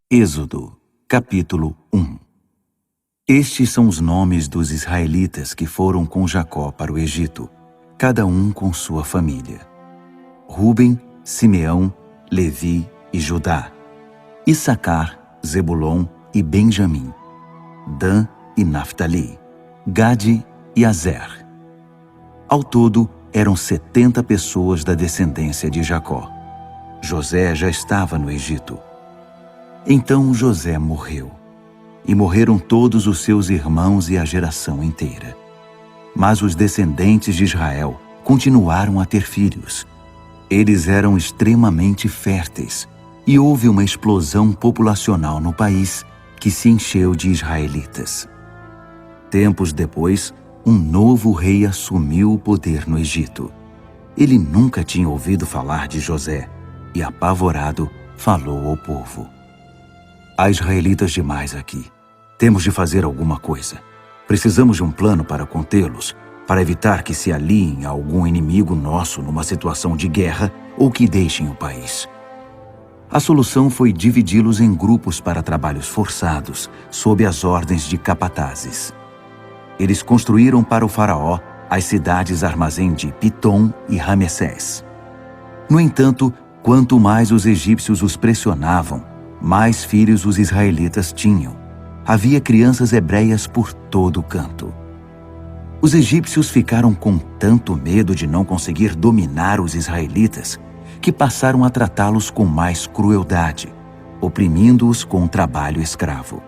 Êxodo, capítulo 1. Estes são os nomes dos israelitas que foram com Jacó para o Egito, cada um com sua família: Rúben, Simeão, Levi e Judá; Issacar, Zebulon e Benjamim; Dan e Naftali; Gade e Azer. Ao todo, eram 70 pessoas da descendência de Jacó. José já estava no Egito. Então José morreu, e morreram todos os seus irmãos e a geração inteira. Mas os descendentes de Israel continuaram a ter filhos. Eles eram extremamente férteis, e houve uma explosão populacional no país que se encheu de israelitas. Tempos depois, um novo rei assumiu o poder no Egito. Ele nunca tinha ouvido falar de José, e apavorado, falou ao povo: "Há israelitas demais aqui. Temos de fazer alguma coisa. Precisamos de um plano para contê-los, para evitar que se aliem a algum inimigo nosso numa situação de guerra ou que deixem o país." A solução foi dividi-los em grupos para trabalhos forçados, sob as ordens de capatazes. Eles construíram para o faraó as cidades armazém de Pitom e Ramessés. No entanto, quanto mais os egípcios os pressionavam, mais filhos os israelitas tinham. Havia crianças hebreias por todo canto. Os egípcios ficaram com tanto medo de não conseguir dominar os israelitas que passaram a tratá-los com mais crueldade, oprimindo-os com um trabalho escravo.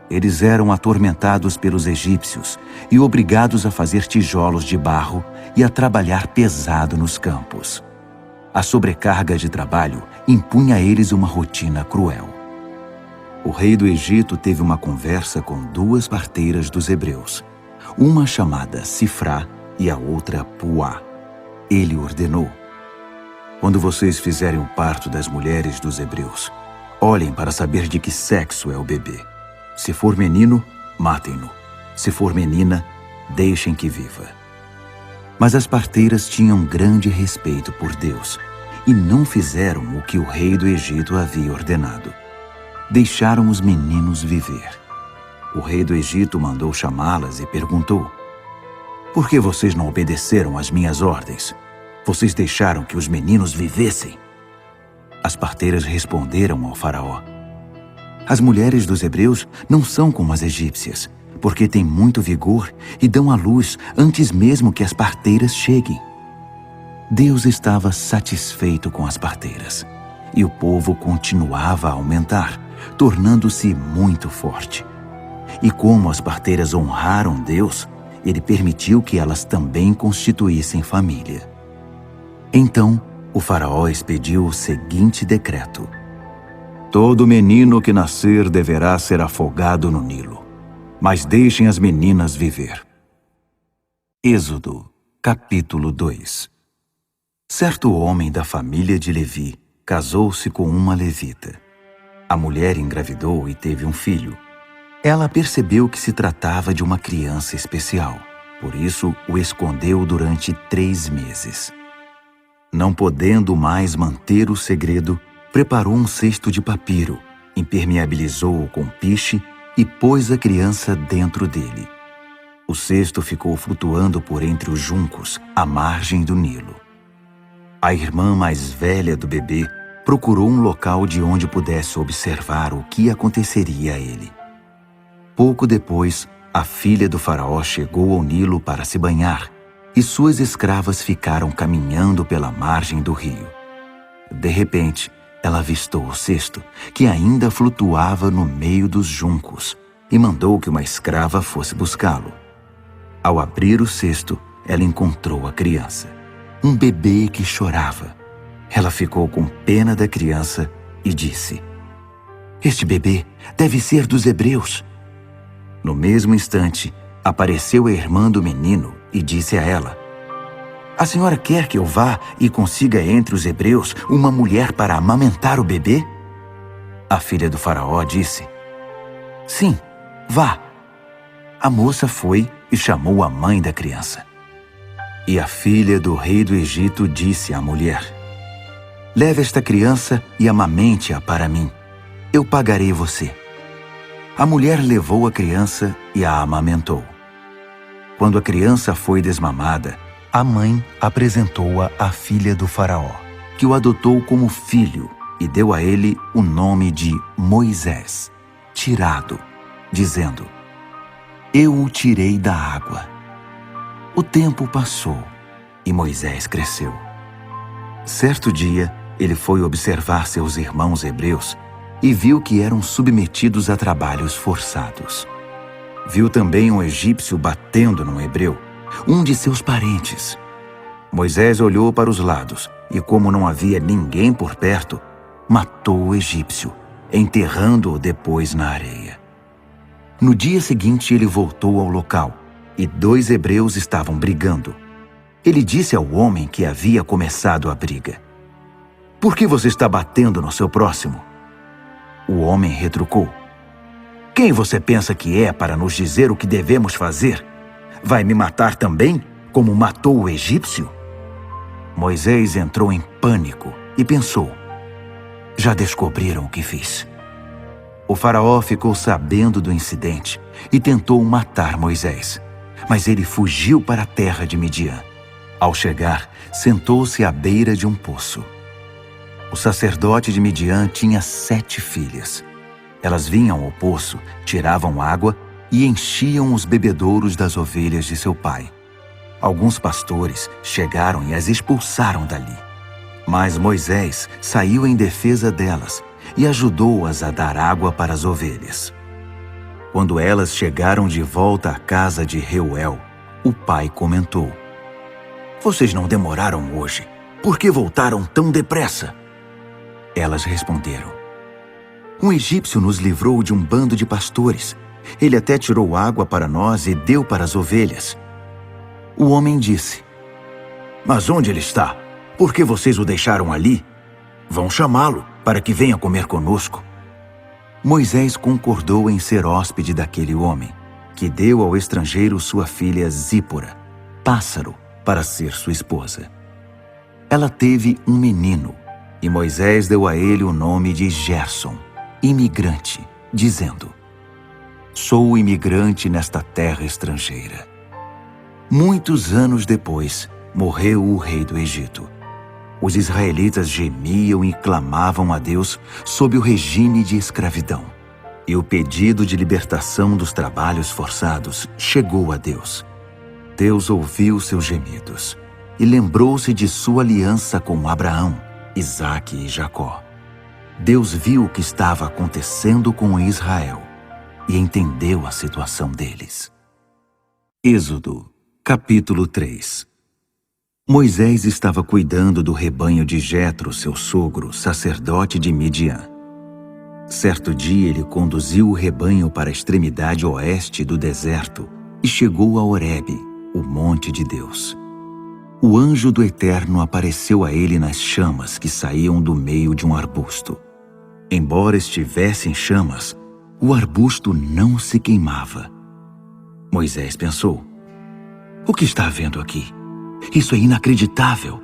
Eles eram atormentados pelos egípcios e obrigados a fazer tijolos de barro e a trabalhar pesado nos campos. A sobrecarga de trabalho impunha a eles uma rotina cruel. O rei do Egito teve uma conversa com duas parteiras dos hebreus, uma chamada Sifrá e a outra Puá. Ele ordenou: "Quando vocês fizerem o parto das mulheres dos hebreus, olhem para saber de que sexo é o bebê. Se for menino, matem-no. Se for menina, deixem que viva." Mas as parteiras tinham grande respeito por Deus e não fizeram o que o rei do Egito havia ordenado. Deixaram os meninos viver. O rei do Egito mandou chamá-las e perguntou: "Por que vocês não obedeceram às minhas ordens? Vocês deixaram que os meninos vivessem?" As parteiras responderam ao faraó: "As mulheres dos hebreus não são como as egípcias, porque têm muito vigor e dão à luz antes mesmo que as parteiras cheguem." Deus estava satisfeito com as parteiras, e o povo continuava a aumentar, tornando-se muito forte. E como as parteiras honraram Deus, Ele permitiu que elas também constituíssem família. Então, o faraó expediu o seguinte decreto: "Todo menino que nascer deverá ser afogado no Nilo, mas deixem as meninas viver." Êxodo, capítulo 2. Certo homem da família de Levi casou-se com uma levita. A mulher engravidou e teve um filho. Ela percebeu que se tratava de uma criança especial, por isso o escondeu durante 3 meses. Não podendo mais manter o segredo, preparou um cesto de papiro, impermeabilizou-o com piche e pôs a criança dentro dele. O cesto ficou flutuando por entre os juncos, à margem do Nilo. A irmã mais velha do bebê procurou um local de onde pudesse observar o que aconteceria a ele. Pouco depois, a filha do faraó chegou ao Nilo para se banhar, e suas escravas ficaram caminhando pela margem do rio. De repente, ela avistou o cesto, que ainda flutuava no meio dos juncos, e mandou que uma escrava fosse buscá-lo. Ao abrir o cesto, ela encontrou a criança, um bebê que chorava. Ela ficou com pena da criança e disse: "Este bebê deve ser dos hebreus." No mesmo instante, apareceu a irmã do menino e disse a ela: "A senhora quer que eu vá e consiga entre os hebreus uma mulher para amamentar o bebê?" A filha do faraó disse: "Sim, vá." A moça foi e chamou a mãe da criança. E a filha do rei do Egito disse à mulher: "Leve esta criança e amamente-a para mim. eu pagarei você." A mulher levou a criança e a amamentou. Quando a criança foi desmamada, a mãe apresentou-a à filha do faraó, que o adotou como filho e deu a ele o nome de Moisés, tirado, dizendo: "Eu o tirei da água." O tempo passou e Moisés cresceu. Certo dia, ele foi observar seus irmãos hebreus e viu que eram submetidos a trabalhos forçados. Viu também um egípcio batendo num hebreu, um de seus parentes. Moisés olhou para os lados e, como não havia ninguém por perto, matou o egípcio, enterrando-o depois na areia. No dia seguinte, ele voltou ao local e 2 hebreus estavam brigando. Ele disse ao homem que havia começado a briga: "Por que você está batendo no seu próximo?" O homem retrucou: "Quem você pensa que é para nos dizer o que devemos fazer? Vai me matar também, como matou o egípcio?" Moisés entrou em pânico e pensou: "Já descobriram o que fiz." O faraó ficou sabendo do incidente e tentou matar Moisés, mas ele fugiu para a terra de Midian. Ao chegar, sentou-se à beira de um poço. O sacerdote de Midian tinha 7 filhas. Elas vinham ao poço, tiravam água e enchiam os bebedouros das ovelhas de seu pai. Alguns pastores chegaram e as expulsaram dali. Mas Moisés saiu em defesa delas e ajudou-as a dar água para as ovelhas. Quando elas chegaram de volta à casa de Reuel, o pai comentou: "Vocês não demoraram hoje. Por que voltaram tão depressa?" Elas responderam: "Um egípcio nos livrou de um bando de pastores. Ele até tirou água para nós e deu para as ovelhas." O homem disse: "Mas onde ele está? Por que vocês o deixaram ali? Vão chamá-lo para que venha comer conosco." Moisés concordou em ser hóspede daquele homem, que deu ao estrangeiro sua filha Zípora, pássaro, para ser sua esposa. Ela teve um menino, e Moisés deu a ele o nome de Gerson, imigrante, dizendo: "Sou imigrante nesta terra estrangeira." Muitos anos depois, morreu o rei do Egito. Os israelitas gemiam e clamavam a Deus sob o regime de escravidão. E o pedido de libertação dos trabalhos forçados chegou a Deus. Deus ouviu seus gemidos e lembrou-se de sua aliança com Abraão, Isaque e Jacó. Deus viu o que estava acontecendo com Israel e entendeu a situação deles. Êxodo, capítulo 3. Moisés estava cuidando do rebanho de Jetro, seu sogro, sacerdote de Midian. Certo dia ele conduziu o rebanho para a extremidade oeste do deserto e chegou a Horebe, o monte de Deus. O anjo do Eterno apareceu a ele nas chamas que saíam do meio de um arbusto. Embora estivesse em chamas, o arbusto não se queimava. Moisés pensou: "O que está havendo aqui? Isso é inacreditável.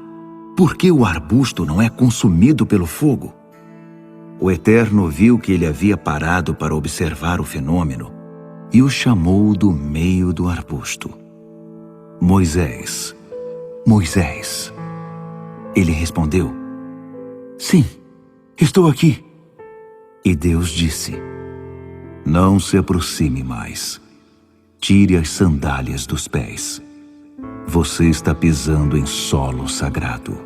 Por que o arbusto não é consumido pelo fogo?" O Eterno viu que ele havia parado para observar o fenômeno e o chamou do meio do arbusto. "Moisés, Moisés." Ele respondeu: "Sim, estou aqui." E Deus disse: "Não se aproxime mais. Tire as sandálias dos pés. Você está pisando em solo sagrado."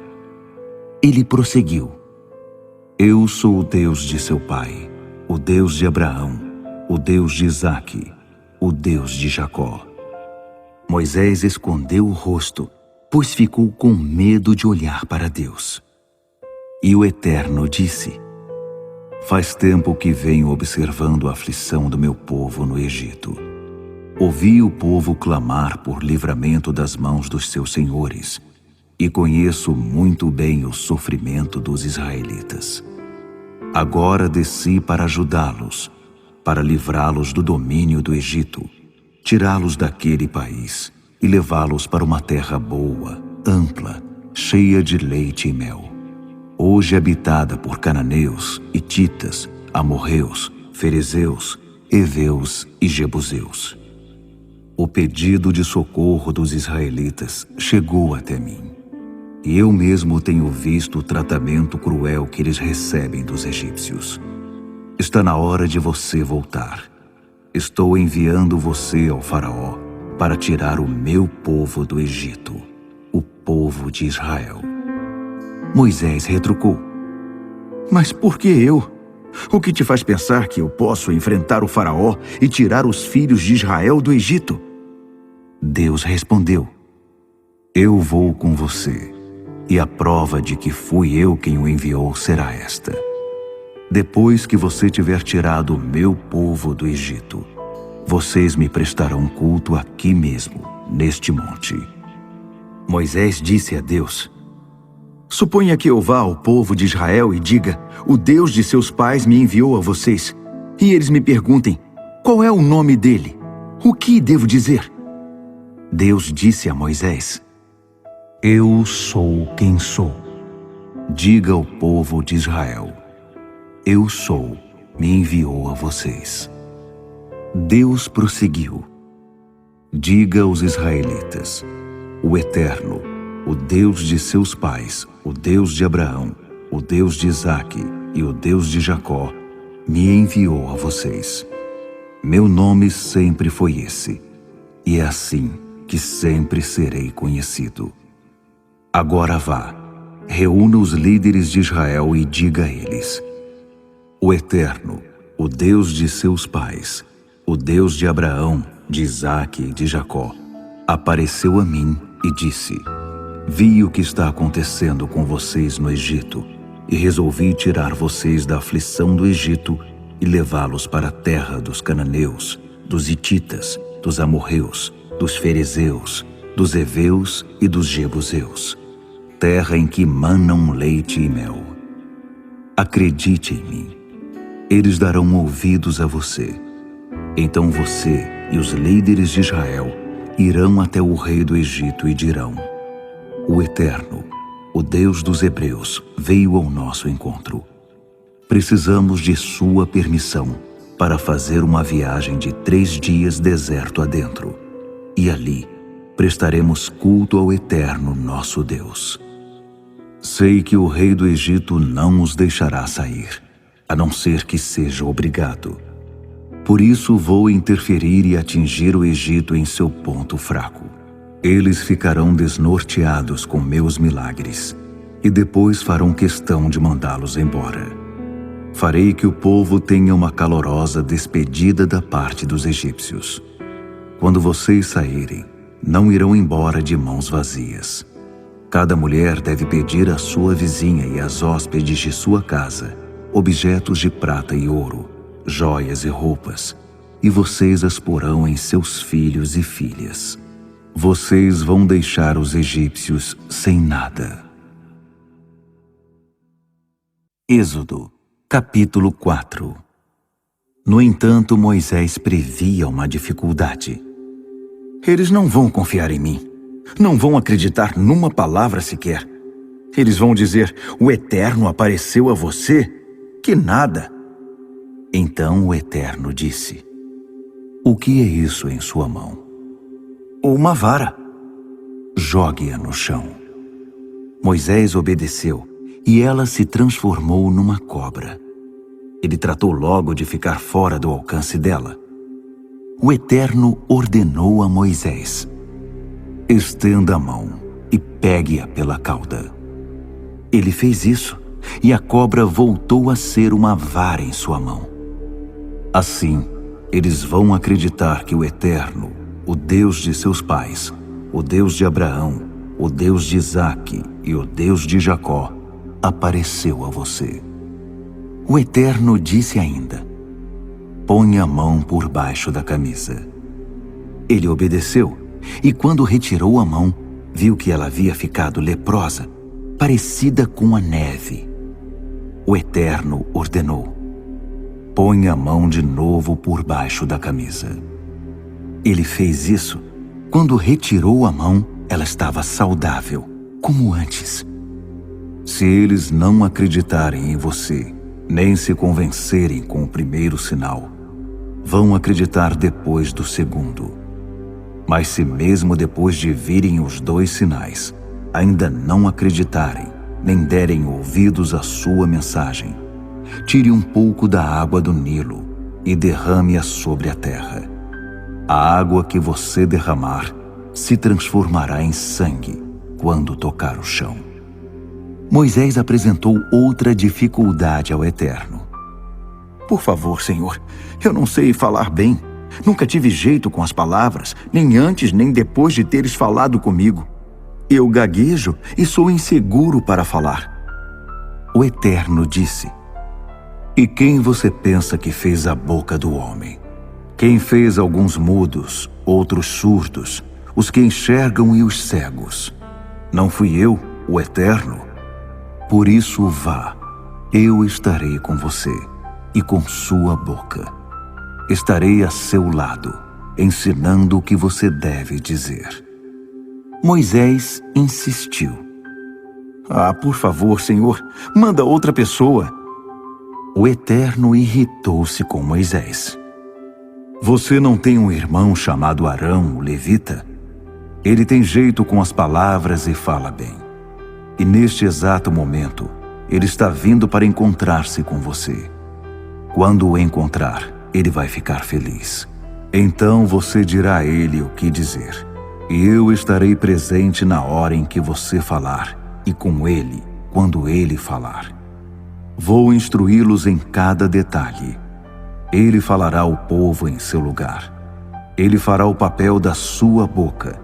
Ele prosseguiu: "Eu sou o Deus de seu pai, o Deus de Abraão, o Deus de Isaque, o Deus de Jacó." Moisés escondeu o rosto, pois ficou com medo de olhar para Deus. E o Eterno disse: "Faz tempo que venho observando a aflição do meu povo no Egito. Ouvi o povo clamar por livramento das mãos dos seus senhores, e conheço muito bem o sofrimento dos israelitas. Agora desci para ajudá-los, para livrá-los do domínio do Egito, tirá-los daquele país e levá-los para uma terra boa, ampla, cheia de leite e mel, hoje habitada por cananeus, hititas, amorreus, ferezeus, heveus e jebuseus. O pedido de socorro dos israelitas chegou até mim, e eu mesmo tenho visto o tratamento cruel que eles recebem dos egípcios. Está na hora de você voltar. Estou enviando você ao faraó para tirar o meu povo do Egito, o povo de Israel. Moisés retrucou: Mas por que eu? O que te faz pensar que eu posso enfrentar o faraó e tirar os filhos de Israel do Egito? Deus respondeu: Eu vou com você, e a prova de que fui eu quem o enviou será esta. Depois que você tiver tirado o meu povo do Egito, vocês me prestarão culto aqui mesmo, neste monte. Moisés disse a Deus: Suponha que eu vá ao povo de Israel e diga: O Deus de seus pais me enviou a vocês. E eles me perguntem: Qual é o nome dele? O que devo dizer? Deus disse a Moisés: Eu sou quem sou. Diga ao povo de Israel: Eu sou, me enviou a vocês. Deus prosseguiu: Diga aos israelitas: O Eterno, o Deus de seus pais, o Deus de Abraão, o Deus de Isaque e o Deus de Jacó, me enviou a vocês. Meu nome sempre foi esse, e é assim que sempre serei conhecido. Agora vá, reúna os líderes de Israel e diga a eles: O Eterno, o Deus de seus pais, o Deus de Abraão, de Isaque e de Jacó, apareceu a mim e disse: Vi o que está acontecendo com vocês no Egito e resolvi tirar vocês da aflição do Egito e levá-los para a terra dos cananeus, dos hititas, dos amorreus, dos ferezeus, dos heveus e dos jebuseus, terra em que manam leite e mel. Acredite em mim, eles darão ouvidos a você. Então você e os líderes de Israel irão até o rei do Egito e dirão: O Eterno, o Deus dos hebreus, veio ao nosso encontro. Precisamos de sua permissão para fazer uma viagem de 3 dias deserto adentro. E ali prestaremos culto ao Eterno nosso Deus. Sei que o rei do Egito não os deixará sair, a não ser que seja obrigado. Por isso vou interferir e atingir o Egito em seu ponto fraco. Eles ficarão desnorteados com meus milagres, e depois farão questão de mandá-los embora. Farei que o povo tenha uma calorosa despedida da parte dos egípcios. Quando vocês saírem, não irão embora de mãos vazias. Cada mulher deve pedir à sua vizinha e às hóspedes de sua casa objetos de prata e ouro, joias e roupas, e vocês as porão em seus filhos e filhas. Vocês vão deixar os egípcios sem nada. Êxodo, capítulo 4. No entanto, Moisés previa uma dificuldade. Eles não vão confiar em mim. Não vão acreditar numa palavra sequer. Eles vão dizer: O Eterno apareceu a você? Que nada! Então o Eterno disse: O que é isso em sua mão? Uma vara. Jogue-a no chão. Moisés obedeceu, e ela se transformou numa cobra. Ele tratou logo de ficar fora do alcance dela. O Eterno ordenou a Moisés: Estenda a mão e pegue-a pela cauda. Ele fez isso, e a cobra voltou a ser uma vara em sua mão. Assim, eles vão acreditar que o Eterno, o Deus de seus pais, o Deus de Abraão, o Deus de Isaque e o Deus de Jacó, apareceu a você. O Eterno disse ainda: Põe a mão por baixo da camisa. Ele obedeceu, e quando retirou a mão, viu que ela havia ficado leprosa, parecida com a neve. O Eterno ordenou: Põe a mão de novo por baixo da camisa. Ele fez isso. Quando retirou a mão, ela estava saudável, como antes. Se eles não acreditarem em você, nem se convencerem com o primeiro sinal, vão acreditar depois do segundo. Mas se mesmo depois de virem os 2 sinais, ainda não acreditarem, nem derem ouvidos à sua mensagem, tire um pouco da água do Nilo e derrame-a sobre a terra. A água que você derramar se transformará em sangue quando tocar o chão. Moisés apresentou outra dificuldade ao Eterno. Por favor, Senhor, eu não sei falar bem. Nunca tive jeito com as palavras, nem antes nem depois de teres falado comigo. Eu gaguejo e sou inseguro para falar. O Eterno disse: E quem você pensa que fez a boca do homem? Quem fez alguns mudos, outros surdos, os que enxergam e os cegos? Não fui eu, o Eterno? Por isso vá, eu estarei com você e com sua boca. Estarei a seu lado, ensinando o que você deve dizer. Moisés insistiu. Por favor, Senhor, manda outra pessoa. O Eterno irritou-se com Moisés. Você não tem um irmão chamado Arão, o levita? Ele tem jeito com as palavras e fala bem. E neste exato momento, ele está vindo para encontrar-se com você. Quando o encontrar, ele vai ficar feliz. Então você dirá a ele o que dizer. E eu estarei presente na hora em que você falar, e com ele quando ele falar. Vou instruí-los em cada detalhe. Ele falará ao povo em seu lugar. Ele fará o papel da sua boca,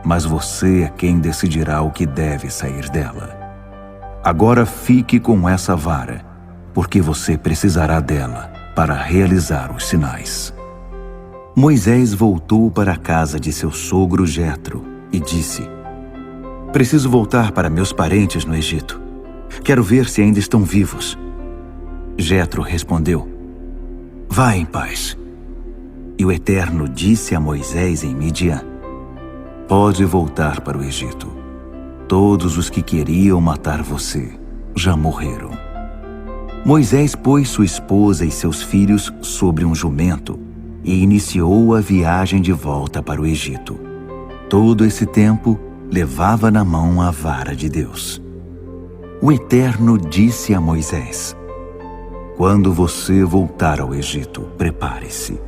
mas você é quem decidirá o que deve sair dela. Agora fique com essa vara, porque você precisará dela para realizar os sinais. Moisés voltou para a casa de seu sogro Jetro e disse: Preciso voltar para meus parentes no Egito. Quero ver se ainda estão vivos. Jetro respondeu: Vá em paz. E o Eterno disse a Moisés em Midian: Pode voltar para o Egito. Todos os que queriam matar você já morreram. Moisés pôs sua esposa e seus filhos sobre um jumento e iniciou a viagem de volta para o Egito. Todo esse tempo, levava na mão a vara de Deus. O Eterno disse a Moisés: Quando você voltar ao Egito, prepare-se.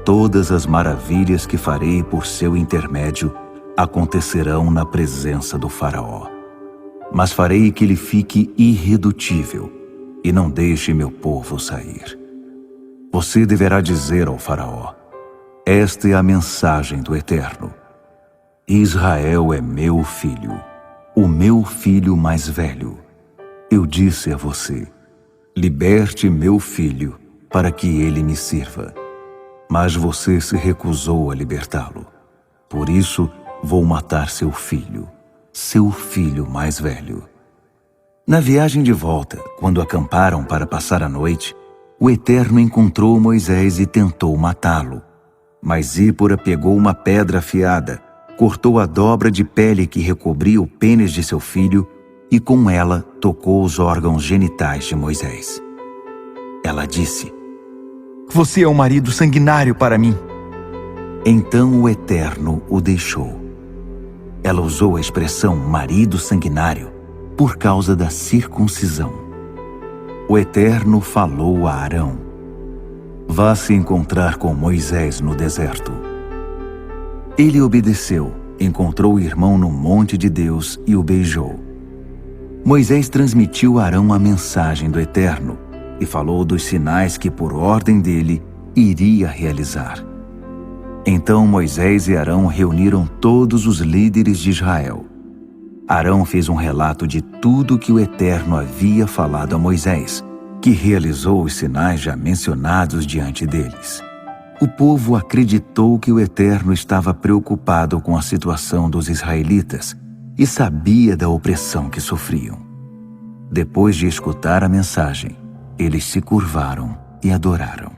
Todas as maravilhas que farei por seu intermédio acontecerão na presença do faraó. Mas farei que ele fique irredutível e não deixe meu povo sair. Você deverá dizer ao faraó: Esta é a mensagem do Eterno. Israel é meu filho, o meu filho mais velho. Eu disse a você: Liberte meu filho para que ele me sirva. Mas você se recusou a libertá-lo. Por isso, vou matar seu filho mais velho. Na viagem de volta, quando acamparam para passar a noite, o Eterno encontrou Moisés e tentou matá-lo. Mas Zípora pegou uma pedra afiada, cortou a dobra de pele que recobria o pênis de seu filho e com ela tocou os órgãos genitais de Moisés. Ela disse: Você é um marido sanguinário para mim. Então o Eterno o deixou. Ela usou a expressão marido sanguinário por causa da circuncisão. O Eterno falou a Arão: Vá se encontrar com Moisés no deserto. Ele obedeceu, encontrou o irmão no monte de Deus e o beijou. Moisés transmitiu a Arão a mensagem do Eterno e falou dos sinais que, por ordem dele, iria realizar. Então Moisés e Arão reuniram todos os líderes de Israel. Arão fez um relato de tudo que o Eterno havia falado a Moisés, que realizou os sinais já mencionados diante deles. O povo acreditou que o Eterno estava preocupado com a situação dos israelitas e sabia da opressão que sofriam. Depois de escutar a mensagem, eles se curvaram e adoraram.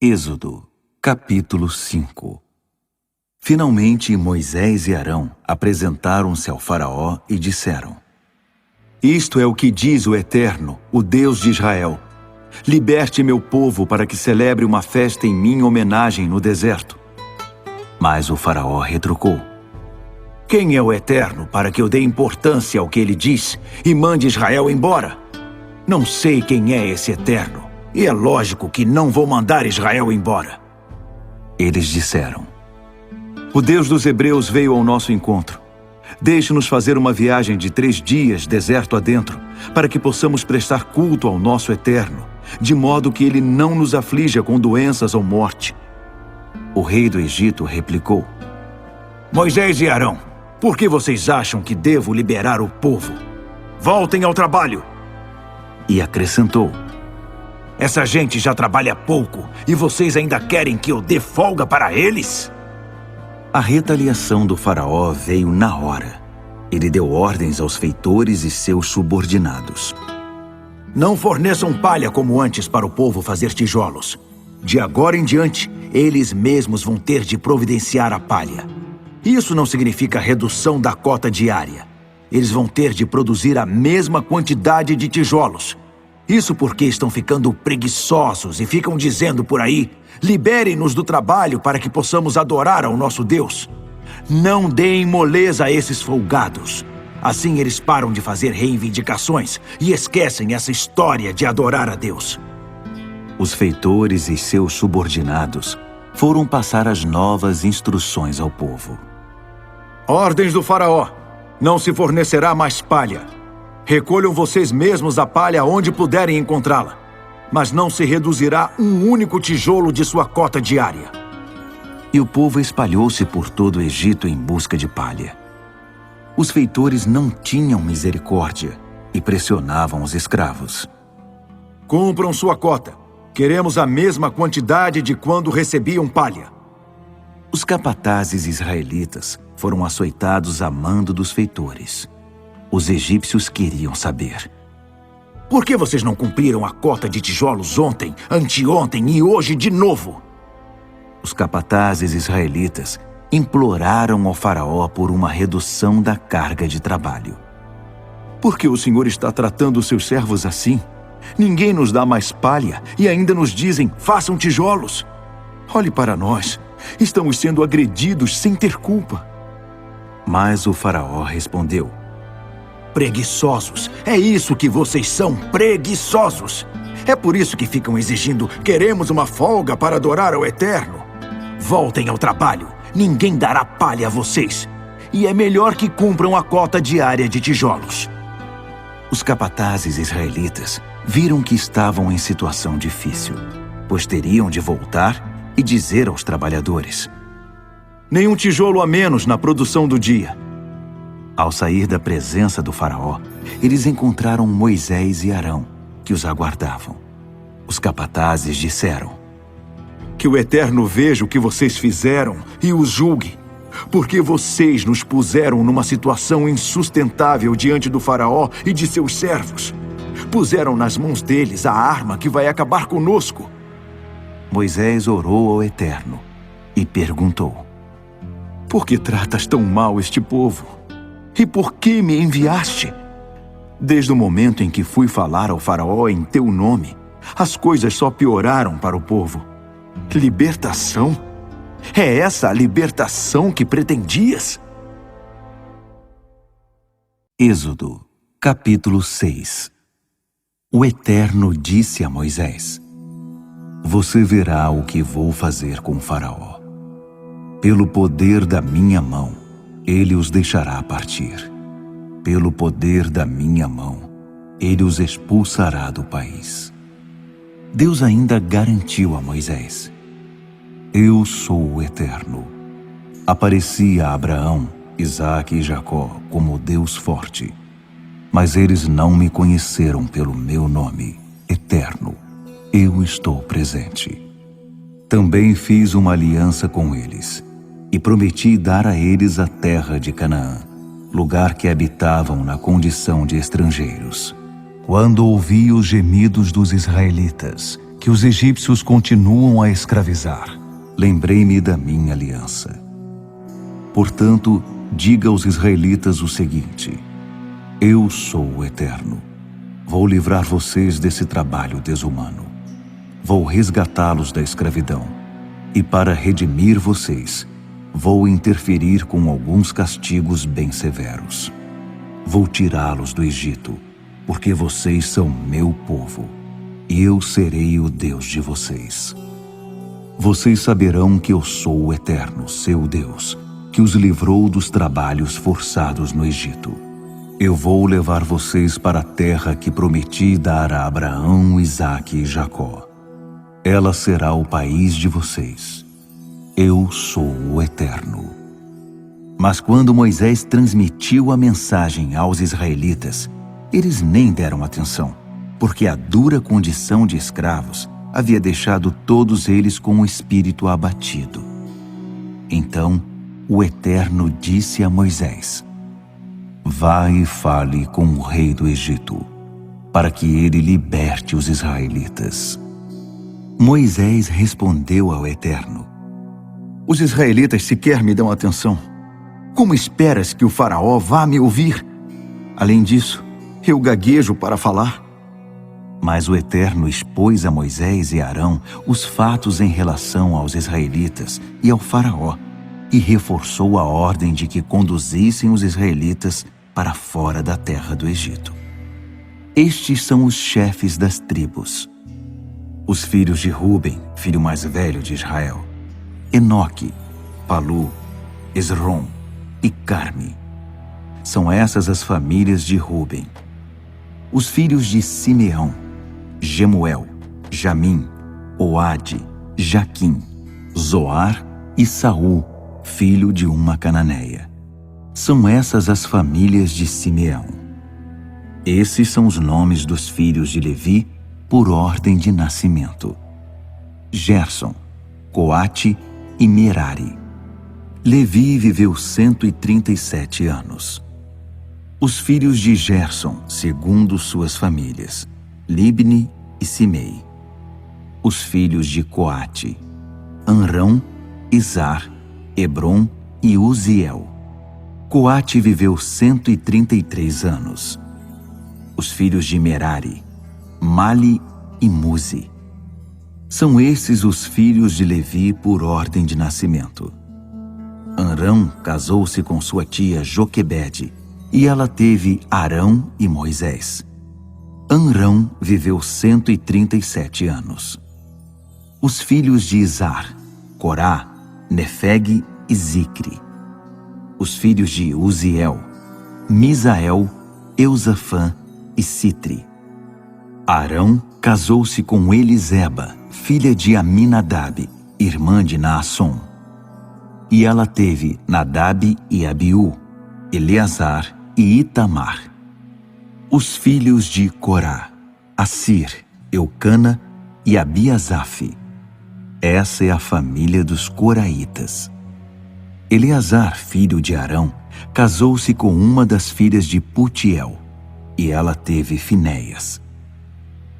Êxodo, capítulo 5. Finalmente Moisés e Arão apresentaram-se ao faraó e disseram: Isto é o que diz o Eterno, o Deus de Israel. Liberte meu povo para que celebre uma festa em minha homenagem no deserto. Mas o faraó retrucou: quem é o Eterno para que eu dê importância ao que ele diz e mande Israel embora? Não sei quem é esse Eterno, e é lógico que não vou mandar Israel embora. Eles disseram: o Deus dos Hebreus veio ao nosso encontro. Deixe-nos fazer uma viagem de 3 dias, deserto adentro, para que possamos prestar culto ao nosso Eterno, de modo que ele não nos aflija com doenças ou morte. O rei do Egito replicou: Moisés e Arão, por que vocês acham que devo liberar o povo? Voltem ao trabalho! E acrescentou: essa gente já trabalha pouco e vocês ainda querem que eu dê folga para eles? A retaliação do faraó veio na hora. Ele deu ordens aos feitores e seus subordinados: não forneçam palha como antes para o povo fazer tijolos. De agora em diante, eles mesmos vão ter de providenciar a palha. Isso não significa redução da cota diária. Eles vão ter de produzir a mesma quantidade de tijolos. Isso porque estão ficando preguiçosos e ficam dizendo por aí: liberem-nos do trabalho para que possamos adorar ao nosso Deus. Não deem moleza a esses folgados. Assim eles param de fazer reivindicações e esquecem essa história de adorar a Deus. Os feitores e seus subordinados foram passar as novas instruções ao povo. Ordens do faraó: não se fornecerá mais palha. Recolham vocês mesmos a palha onde puderem encontrá-la, mas não se reduzirá um único tijolo de sua cota diária. E o povo espalhou-se por todo o Egito em busca de palha. Os feitores não tinham misericórdia e pressionavam os escravos. Cumpram sua cota. Queremos a mesma quantidade de quando recebiam palha. Os capatazes israelitas foram açoitados a mando dos feitores. Os egípcios queriam saber: por que vocês não cumpriram a cota de tijolos ontem, anteontem e hoje de novo? Os capatazes israelitas imploraram ao faraó por uma redução da carga de trabalho. Por que o Senhor está tratando os seus servos assim? Ninguém nos dá mais palha e ainda nos dizem: façam tijolos. Olhe para nós, estamos sendo agredidos sem ter culpa. Mas o faraó respondeu: preguiçosos, é isso que vocês são, preguiçosos. É por isso que ficam exigindo: queremos uma folga para adorar ao Eterno. Voltem ao trabalho, ninguém dará palha a vocês. E é melhor que cumpram a cota diária de tijolos. Os capatazes israelitas viram que estavam em situação difícil, pois teriam de voltar e dizer aos trabalhadores: nenhum tijolo a menos na produção do dia. Ao sair da presença do faraó, eles encontraram Moisés e Arão, que os aguardavam. Os capatazes disseram: que o Eterno veja o que vocês fizeram e os julgue, porque vocês nos puseram numa situação insustentável diante do faraó e de seus servos. Puseram nas mãos deles a arma que vai acabar conosco. Moisés orou ao Eterno e perguntou: por que tratas tão mal este povo? E por que me enviaste? Desde o momento em que fui falar ao faraó em teu nome, as coisas só pioraram para o povo. Libertação? É essa a libertação que pretendias? Êxodo, capítulo 6. O Eterno disse a Moisés: você verá o que vou fazer com o faraó. Pelo poder da minha mão, ele os deixará partir. Pelo poder da minha mão, ele os expulsará do país. Deus ainda garantiu a Moisés: eu sou o Eterno. Apareci a Abraão, Isaque e Jacó como Deus forte, mas eles não me conheceram pelo meu nome, Eterno. Eu estou presente. Também fiz uma aliança com eles e prometi dar a eles a terra de Canaã, lugar que habitavam na condição de estrangeiros. Quando ouvi os gemidos dos israelitas, que os egípcios continuam a escravizar, lembrei-me da minha aliança. Portanto, diga aos israelitas o seguinte: Eu sou o Eterno. Vou livrar vocês desse trabalho desumano. Vou resgatá-los da escravidão. E para redimir vocês, vou interferir com alguns castigos bem severos. Vou tirá-los do Egito, porque vocês são meu povo, e eu serei o Deus de vocês. Vocês saberão que eu sou o Eterno, seu Deus, que os livrou dos trabalhos forçados no Egito. Eu vou levar vocês para a terra que prometi dar a Abraão, Isaque e Jacó. Ela será o país de vocês. Eu sou o Eterno. Mas quando Moisés transmitiu a mensagem aos israelitas, eles nem deram atenção, porque a dura condição de escravos havia deixado todos eles com o espírito abatido. Então, o Eterno disse a Moisés: Vá e fale com o rei do Egito, para que ele liberte os israelitas. Moisés respondeu ao Eterno: Os israelitas sequer me dão atenção. Como esperas que o faraó vá me ouvir? Além disso, eu gaguejo para falar. Mas o Eterno expôs a Moisés e Arão os fatos em relação aos israelitas e ao faraó, e reforçou a ordem de que conduzissem os israelitas para fora da terra do Egito. Estes são os chefes das tribos. Os filhos de Ruben, filho mais velho de Israel: Enoque, Palu, Esrom e Carme. São essas as famílias de Ruben. Os filhos de Simeão: Gemuel, Jamim, Oade, Jaquim, Zoar e Saul, filho de uma cananeia. São essas as famílias de Simeão. Esses são os nomes dos filhos de Levi por ordem de nascimento: Gerson, Coate e Merari. Levi viveu 137 anos. Os filhos de Gerson, segundo suas famílias: Libni e Simei. Os filhos de Coate: Amrão, Izar, Hebron e Uziel. Coate viveu 133 anos. Os filhos de Merari: Mali e Muzi. São esses os filhos de Levi por ordem de nascimento. Amrão casou-se com sua tia Joquebede, e ela teve Arão e Moisés. Amrão viveu 137 anos. Os filhos de Izar: Corá, Nefeg e Zicre. Os filhos de Uziel: Misael, Eusafã e Sitre. Arão casou-se com Eliseba, filha de Aminadab, irmã de Naasson. E ela teve Nadab e Abiú, Eleazar e Itamar. Os filhos de Corá: Assir, Eucana e Abiasaf. Essa é a família dos coraitas. Eleazar, filho de Arão, casou-se com uma das filhas de Putiel, e ela teve Finéias.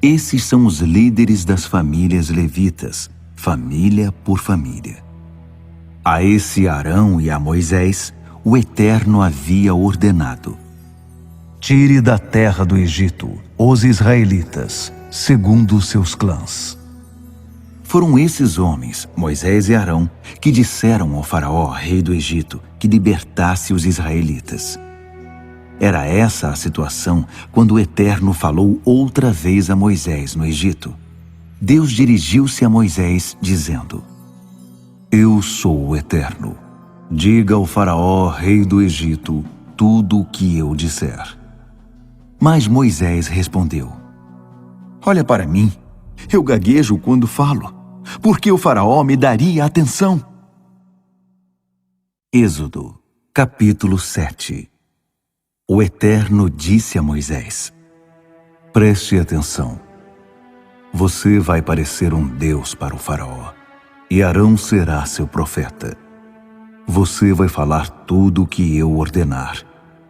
Esses são os líderes das famílias levitas, família por família. A esse Arão e a Moisés, o Eterno havia ordenado: Tire da terra do Egito os israelitas, segundo os seus clãs. Foram esses homens, Moisés e Arão, que disseram ao faraó, rei do Egito, que libertasse os israelitas. Era essa a situação quando o Eterno falou outra vez a Moisés no Egito. Deus dirigiu-se a Moisés, dizendo: Eu sou o Eterno. Diga ao faraó, rei do Egito, tudo o que eu disser. Mas Moisés respondeu: Olha para mim, eu gaguejo quando falo. Por que o faraó me daria atenção? Êxodo, capítulo 7. O Eterno disse a Moisés: Preste atenção. Você vai parecer um Deus para o faraó, e Arão será seu profeta. Você vai falar tudo o que eu ordenar,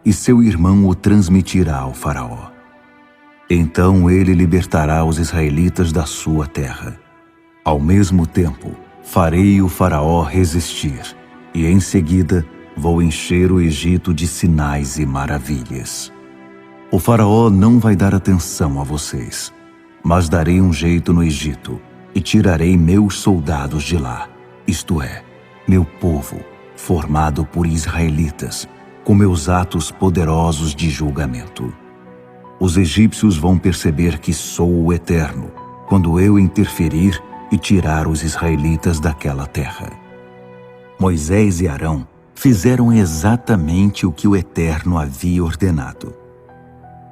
e seu irmão o transmitirá ao faraó. Então ele libertará os israelitas da sua terra. Ao mesmo tempo, farei o faraó resistir, e em seguida vou encher o Egito de sinais e maravilhas. O faraó não vai dar atenção a vocês, mas darei um jeito no Egito e tirarei meus soldados de lá, isto é, meu povo, formado por israelitas, com meus atos poderosos de julgamento. Os egípcios vão perceber que sou o Eterno, quando eu interferir e tirar os israelitas daquela terra. Moisés e Arão fizeram exatamente o que o Eterno havia ordenado.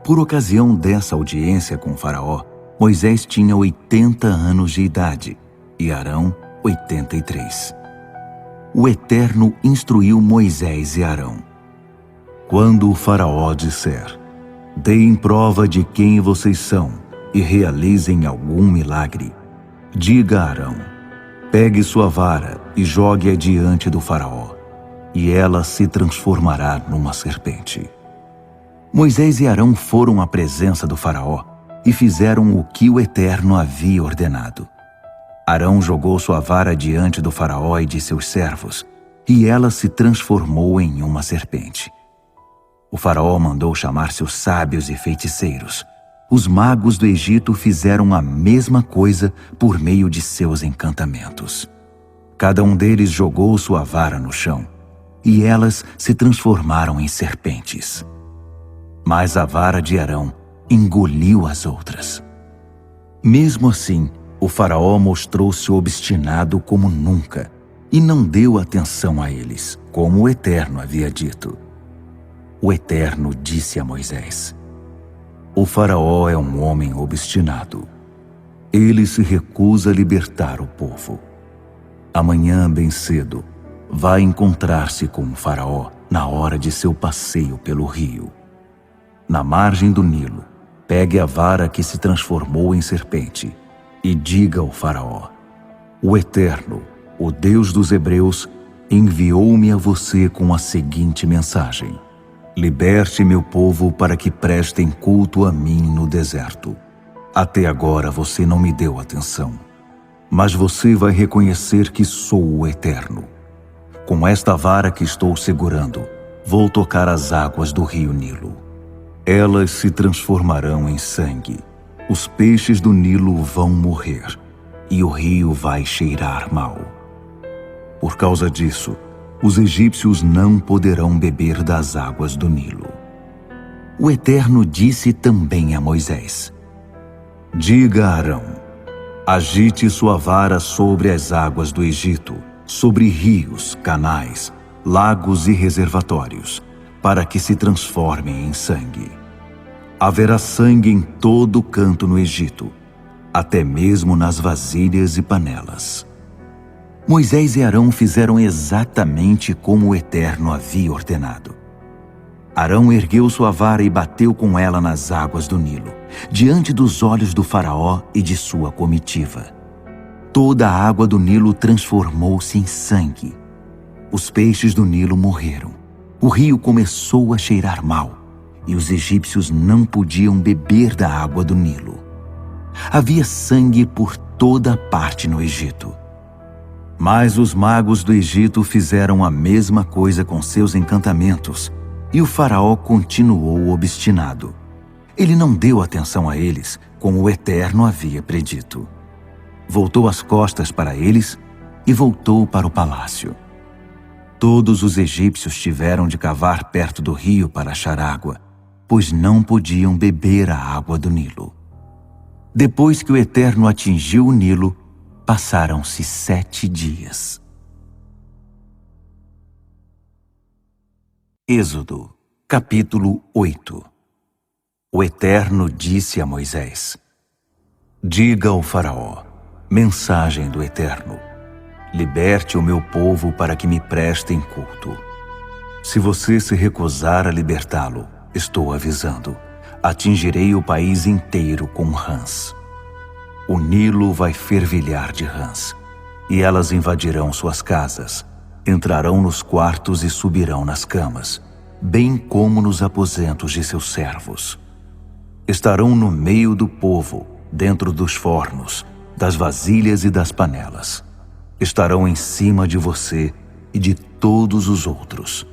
Por ocasião dessa audiência com o faraó, Moisés tinha 80 anos de idade e Arão 83. O Eterno instruiu Moisés e Arão. Quando o faraó disser: deem prova de quem vocês são e realizem algum milagre, diga a Arão: pegue sua vara e jogue-a diante do faraó, e ela se transformará numa serpente. Moisés e Arão foram à presença do faraó e fizeram o que o Eterno havia ordenado. Arão jogou sua vara diante do faraó e de seus servos, e ela se transformou em uma serpente. O faraó mandou chamar seus sábios e feiticeiros. Os magos do Egito fizeram a mesma coisa por meio de seus encantamentos. Cada um deles jogou sua vara no chão, e elas se transformaram em serpentes. Mas a vara de Arão engoliu as outras. Mesmo assim, o faraó mostrou-se obstinado como nunca e não deu atenção a eles, como o Eterno havia dito. O Eterno disse a Moisés: o faraó é um homem obstinado. Ele se recusa a libertar o povo. Amanhã, bem cedo, vai encontrar-se com o faraó na hora de seu passeio pelo rio. Na margem do Nilo, pegue a vara que se transformou em serpente e diga ao faraó: o Eterno, o Deus dos Hebreus, enviou-me a você com a seguinte mensagem: liberte meu povo para que prestem culto a mim no deserto. Até agora você não me deu atenção, mas você vai reconhecer que sou o Eterno. Com esta vara que estou segurando, vou tocar as águas do rio Nilo. Elas se transformarão em sangue. Os peixes do Nilo vão morrer e o rio vai cheirar mal. Por causa disso, os egípcios não poderão beber das águas do Nilo. O Eterno disse também a Moisés: diga a Arão: agite sua vara sobre as águas do Egito, sobre rios, canais, lagos e reservatórios, para que se transformem em sangue. Haverá sangue em todo o canto no Egito, até mesmo nas vasilhas e panelas. Moisés e Arão fizeram exatamente como o Eterno havia ordenado. Arão ergueu sua vara e bateu com ela nas águas do Nilo, diante dos olhos do faraó e de sua comitiva. Toda a água do Nilo transformou-se em sangue. Os peixes do Nilo morreram. O rio começou a cheirar mal, e os egípcios não podiam beber da água do Nilo. Havia sangue por toda parte no Egito. Mas os magos do Egito fizeram a mesma coisa com seus encantamentos, e o faraó continuou obstinado. Ele não deu atenção a eles, como o Eterno havia predito. Voltou as costas para eles e voltou para o palácio. Todos os egípcios tiveram de cavar perto do rio para achar água, pois não podiam beber a água do Nilo. Depois que o Eterno atingiu o Nilo, passaram-se 7 dias. Êxodo, capítulo 8. O Eterno disse a Moisés: diga ao faraó, mensagem do Eterno: liberte o meu povo para que me prestem culto. Se você se recusar a libertá-lo, estou avisando, atingirei o país inteiro com rãs. O Nilo vai fervilhar de rãs, e elas invadirão suas casas, entrarão nos quartos e subirão nas camas, bem como nos aposentos de seus servos. Estarão no meio do povo, dentro dos fornos, das vasilhas e das panelas. Estarão em cima de você e de todos os outros.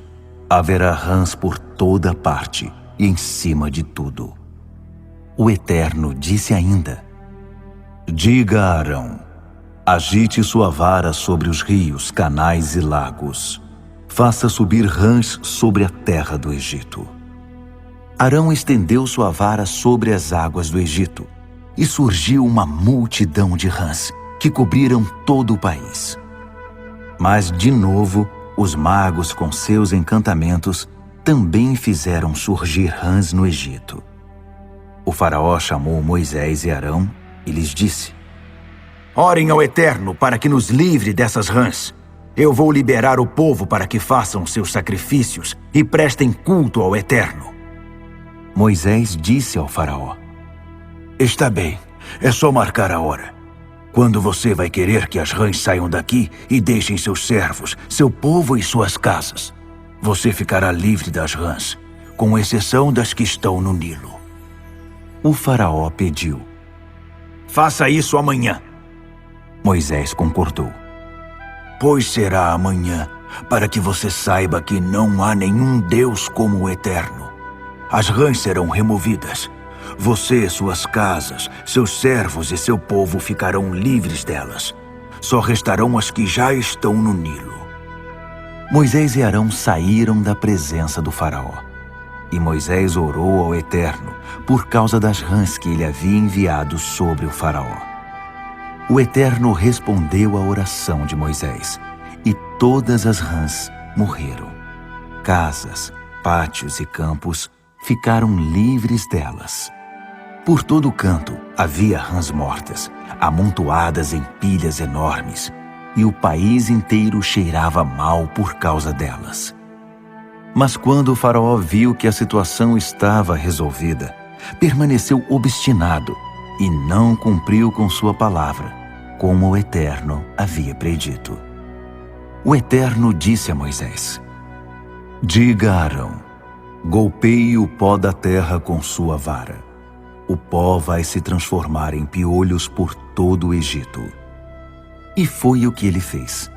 Haverá rãs por toda parte, e em cima de tudo. O Eterno disse ainda: Diga a Arão: agite sua vara sobre os rios, canais e lagos. Faça subir rãs sobre a terra do Egito. Arão estendeu sua vara sobre as águas do Egito, e surgiu uma multidão de rãs, que cobriram todo o país. Mas, de novo, os magos, com seus encantamentos, também fizeram surgir rãs no Egito. O faraó chamou Moisés e Arão e lhes disse: Orem ao Eterno para que nos livre dessas rãs. Eu vou liberar o povo para que façam seus sacrifícios e prestem culto ao Eterno. Moisés disse ao faraó: Está bem, é só marcar a hora. Quando você vai querer que as rãs saiam daqui e deixem seus servos, seu povo e suas casas? Você ficará livre das rãs, com exceção das que estão no Nilo. O faraó pediu: Faça isso amanhã. Moisés concordou. Pois será amanhã, para que você saiba que não há nenhum Deus como o Eterno. As rãs serão removidas. Você, suas casas, seus servos e seu povo ficarão livres delas. Só restarão as que já estão no Nilo. Moisés e Arão saíram da presença do faraó. E Moisés orou ao Eterno por causa das rãs que ele havia enviado sobre o faraó. O Eterno respondeu à oração de Moisés, e todas as rãs morreram. Casas, pátios e campos ficaram livres delas. Por todo o canto havia rãs mortas, amontoadas em pilhas enormes, e o país inteiro cheirava mal por causa delas. Mas quando o faraó viu que a situação estava resolvida, permaneceu obstinado e não cumpriu com sua palavra, como o Eterno havia predito. O Eterno disse a Moisés: Diga a Arão: golpeie o pó da terra com sua vara. O pó vai se transformar em piolhos por todo o Egito. E foi o que ele fez.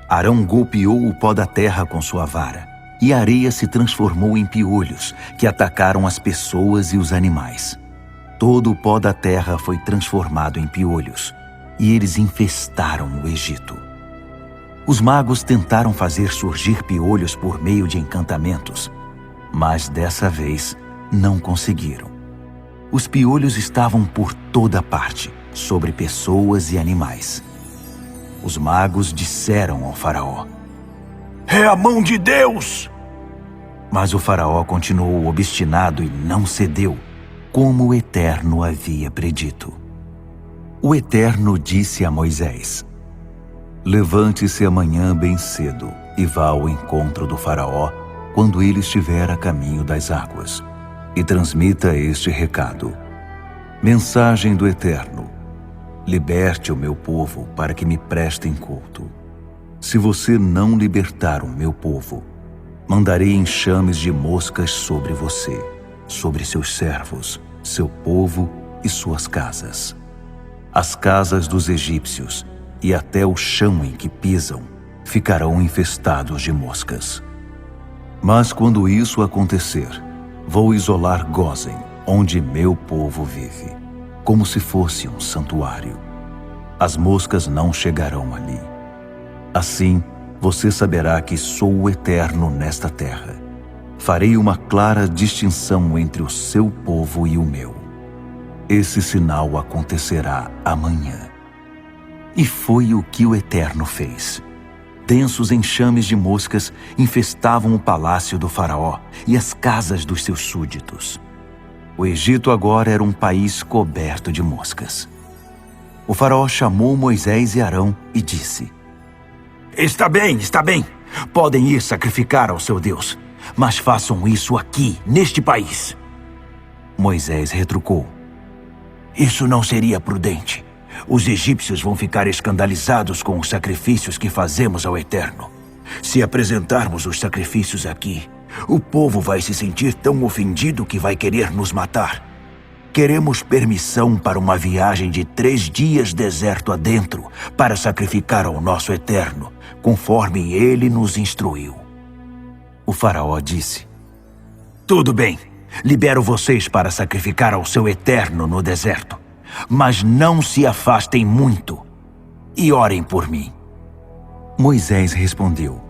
Arão golpeou o pó da terra com sua vara, e a areia se transformou em piolhos, que atacaram as pessoas e os animais. Todo o pó da terra foi transformado em piolhos, e eles infestaram o Egito. Os magos tentaram fazer surgir piolhos por meio de encantamentos, mas dessa vez não conseguiram. Os piolhos estavam por toda parte, sobre pessoas e animais. Os magos disseram ao faraó: É a mão de Deus! Mas o faraó continuou obstinado e não cedeu, como o Eterno havia predito. O Eterno disse a Moisés: Levante-se amanhã bem cedo e vá ao encontro do faraó quando ele estiver a caminho das águas, e transmita este recado: Mensagem do Eterno: liberte o meu povo para que me prestem culto. Se você não libertar o meu povo, mandarei enxames de moscas sobre você, sobre seus servos, seu povo e suas casas. As casas dos egípcios e até o chão em que pisam ficarão infestados de moscas. Mas quando isso acontecer, vou isolar Gósen, onde meu povo vive, como se fosse um santuário. As moscas não chegarão ali. Assim, você saberá que sou o Eterno nesta terra. Farei uma clara distinção entre o seu povo e o meu. Esse sinal acontecerá amanhã. E foi o que o Eterno fez. Densos enxames de moscas infestavam o palácio do faraó e as casas dos seus súditos. O Egito agora era um país coberto de moscas. O faraó chamou Moisés e Arão e disse: Está bem, podem ir sacrificar ao seu Deus, mas façam isso aqui, neste país. Moisés retrucou: Isso não seria prudente. Os egípcios vão ficar escandalizados com os sacrifícios que fazemos ao Eterno. Se apresentarmos os sacrifícios aqui, o povo vai se sentir tão ofendido que vai querer nos matar. Queremos permissão para uma viagem de 3 dias deserto adentro para sacrificar ao nosso Eterno, conforme ele nos instruiu. O faraó disse: Tudo bem, Libero vocês para sacrificar ao seu Eterno no deserto. Mas não se afastem muito e orem por mim. Moisés respondeu: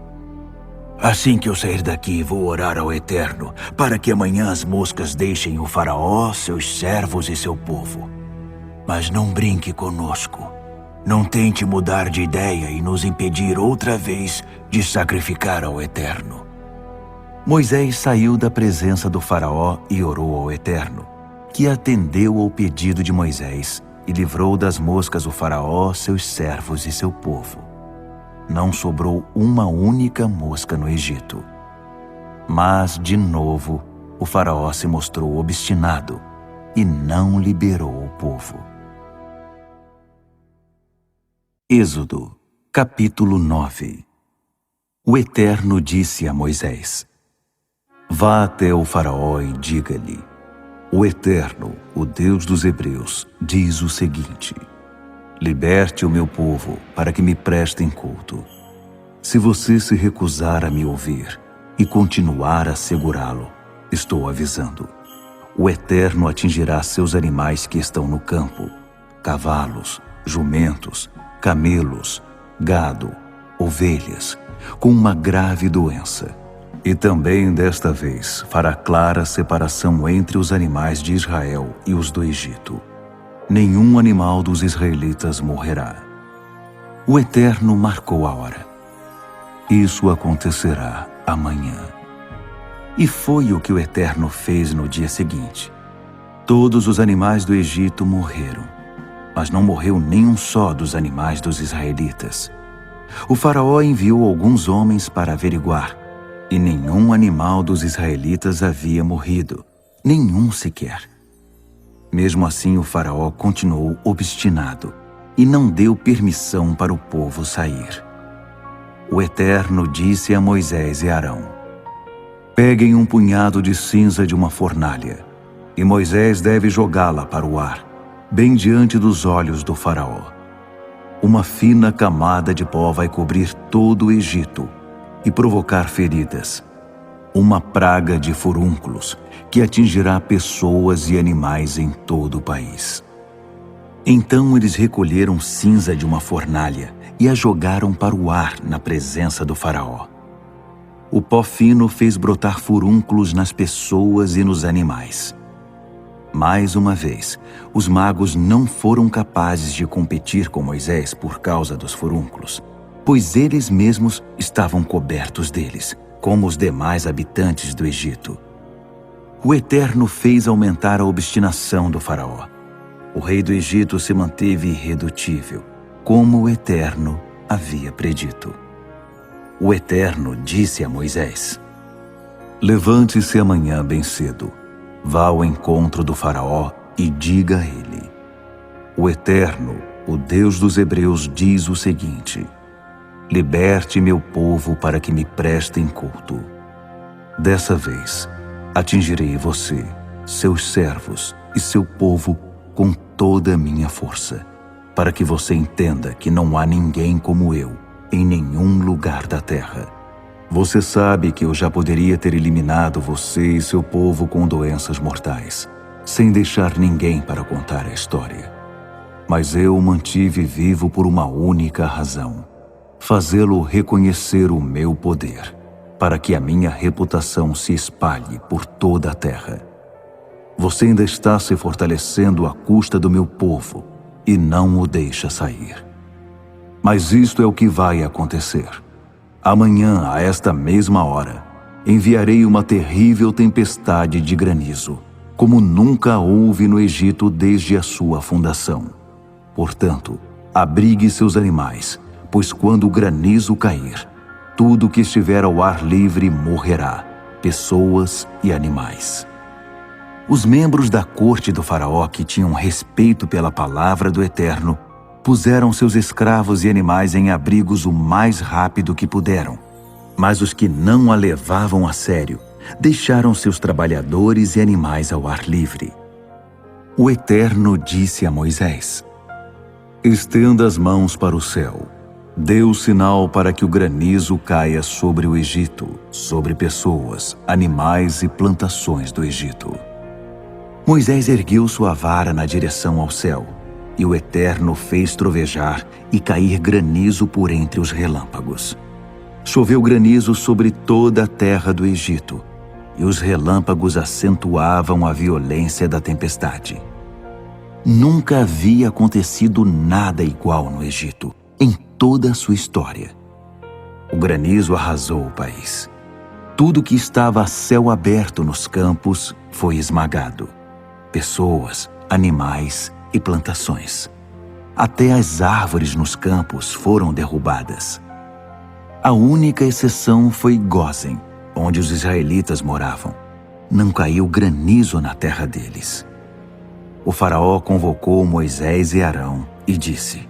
Assim que eu sair daqui, vou orar ao Eterno, para que amanhã as moscas deixem o faraó, seus servos e seu povo. Mas não brinque conosco. Não tente mudar de ideia e nos impedir outra vez de sacrificar ao Eterno. Moisés saiu da presença do faraó e orou ao Eterno, que atendeu ao pedido de Moisés e livrou das moscas o faraó, seus servos e seu povo. Não sobrou uma única mosca no Egito. Mas, de novo, o faraó se mostrou obstinado e não liberou o povo. Êxodo, capítulo 9. O Eterno disse a Moisés: Vá até o faraó e diga-lhe: O Eterno, o Deus dos Hebreus, diz o seguinte: Liberte o meu povo para que me prestem culto. Se você se recusar a me ouvir e continuar a segurá-lo, estou avisando, o Eterno atingirá seus animais que estão no campo, cavalos, jumentos, camelos, gado, ovelhas, com uma grave doença. E também desta vez fará clara separação entre os animais de Israel e os do Egito. Nenhum animal dos israelitas morrerá. O Eterno marcou a hora. Isso acontecerá amanhã. E foi o que o Eterno fez no dia seguinte. Todos os animais do Egito morreram, mas não morreu nenhum só dos animais dos israelitas. O faraó enviou alguns homens para averiguar, e nenhum animal dos israelitas havia morrido, nenhum sequer. Mesmo assim, o faraó continuou obstinado e não deu permissão para o povo sair. O Eterno disse a Moisés e Arão: Peguem um punhado de cinza de uma fornalha, e Moisés deve jogá-la para o ar, bem diante dos olhos do faraó. Uma fina camada de pó vai cobrir todo o Egito e provocar feridas. Uma praga de furúnculos que atingirá pessoas e animais em todo o país. Então eles recolheram cinza de uma fornalha e a jogaram para o ar na presença do faraó. O pó fino fez brotar furúnculos nas pessoas e nos animais. Mais uma vez, os magos não foram capazes de competir com Moisés por causa dos furúnculos, pois eles mesmos estavam cobertos deles, como os demais habitantes do Egito. O Eterno fez aumentar a obstinação do faraó. O rei do Egito se manteve irredutível, como o Eterno havia predito. O Eterno disse a Moisés: Levante-se amanhã bem cedo, vá ao encontro do faraó e diga a ele: O Eterno, o Deus dos Hebreus, diz o seguinte: Liberte meu povo para que me prestem culto. Dessa vez, atingirei você, seus servos e seu povo com toda a minha força, para que você entenda que não há ninguém como eu em nenhum lugar da terra. Você sabe que eu já poderia ter eliminado você e seu povo com doenças mortais, sem deixar ninguém para contar a história. Mas eu o mantive vivo por uma única razão: fazê-lo reconhecer o meu poder, para que a minha reputação se espalhe por toda a terra. Você ainda está se fortalecendo à custa do meu povo e não o deixa sair. Mas isto é o que vai acontecer. Amanhã, a esta mesma hora, enviarei uma terrível tempestade de granizo, como nunca houve no Egito desde a sua fundação. Portanto, abrigue seus animais, pois quando o granizo cair, tudo que estiver ao ar livre morrerá, pessoas e animais. Os membros da corte do faraó que tinham respeito pela palavra do Eterno puseram seus escravos e animais em abrigos o mais rápido que puderam. Mas os que não a levavam a sério deixaram seus trabalhadores e animais ao ar livre. O Eterno disse a Moisés: Estenda as mãos para o céu, Dê o sinal para que o granizo caia sobre o Egito, sobre pessoas, animais e plantações do Egito. Moisés ergueu sua vara na direção ao céu, e o Eterno fez trovejar e cair granizo por entre os relâmpagos. Choveu granizo sobre toda a terra do Egito, e os relâmpagos acentuavam a violência da tempestade. Nunca havia acontecido nada igual no Egito, em toda a sua história. O granizo arrasou o país. Tudo que estava a céu aberto nos campos foi esmagado. Pessoas, animais e plantações. Até as árvores nos campos foram derrubadas. A única exceção foi Gósen, onde os israelitas moravam. Não caiu granizo na terra deles. O faraó convocou Moisés e Arão e disse: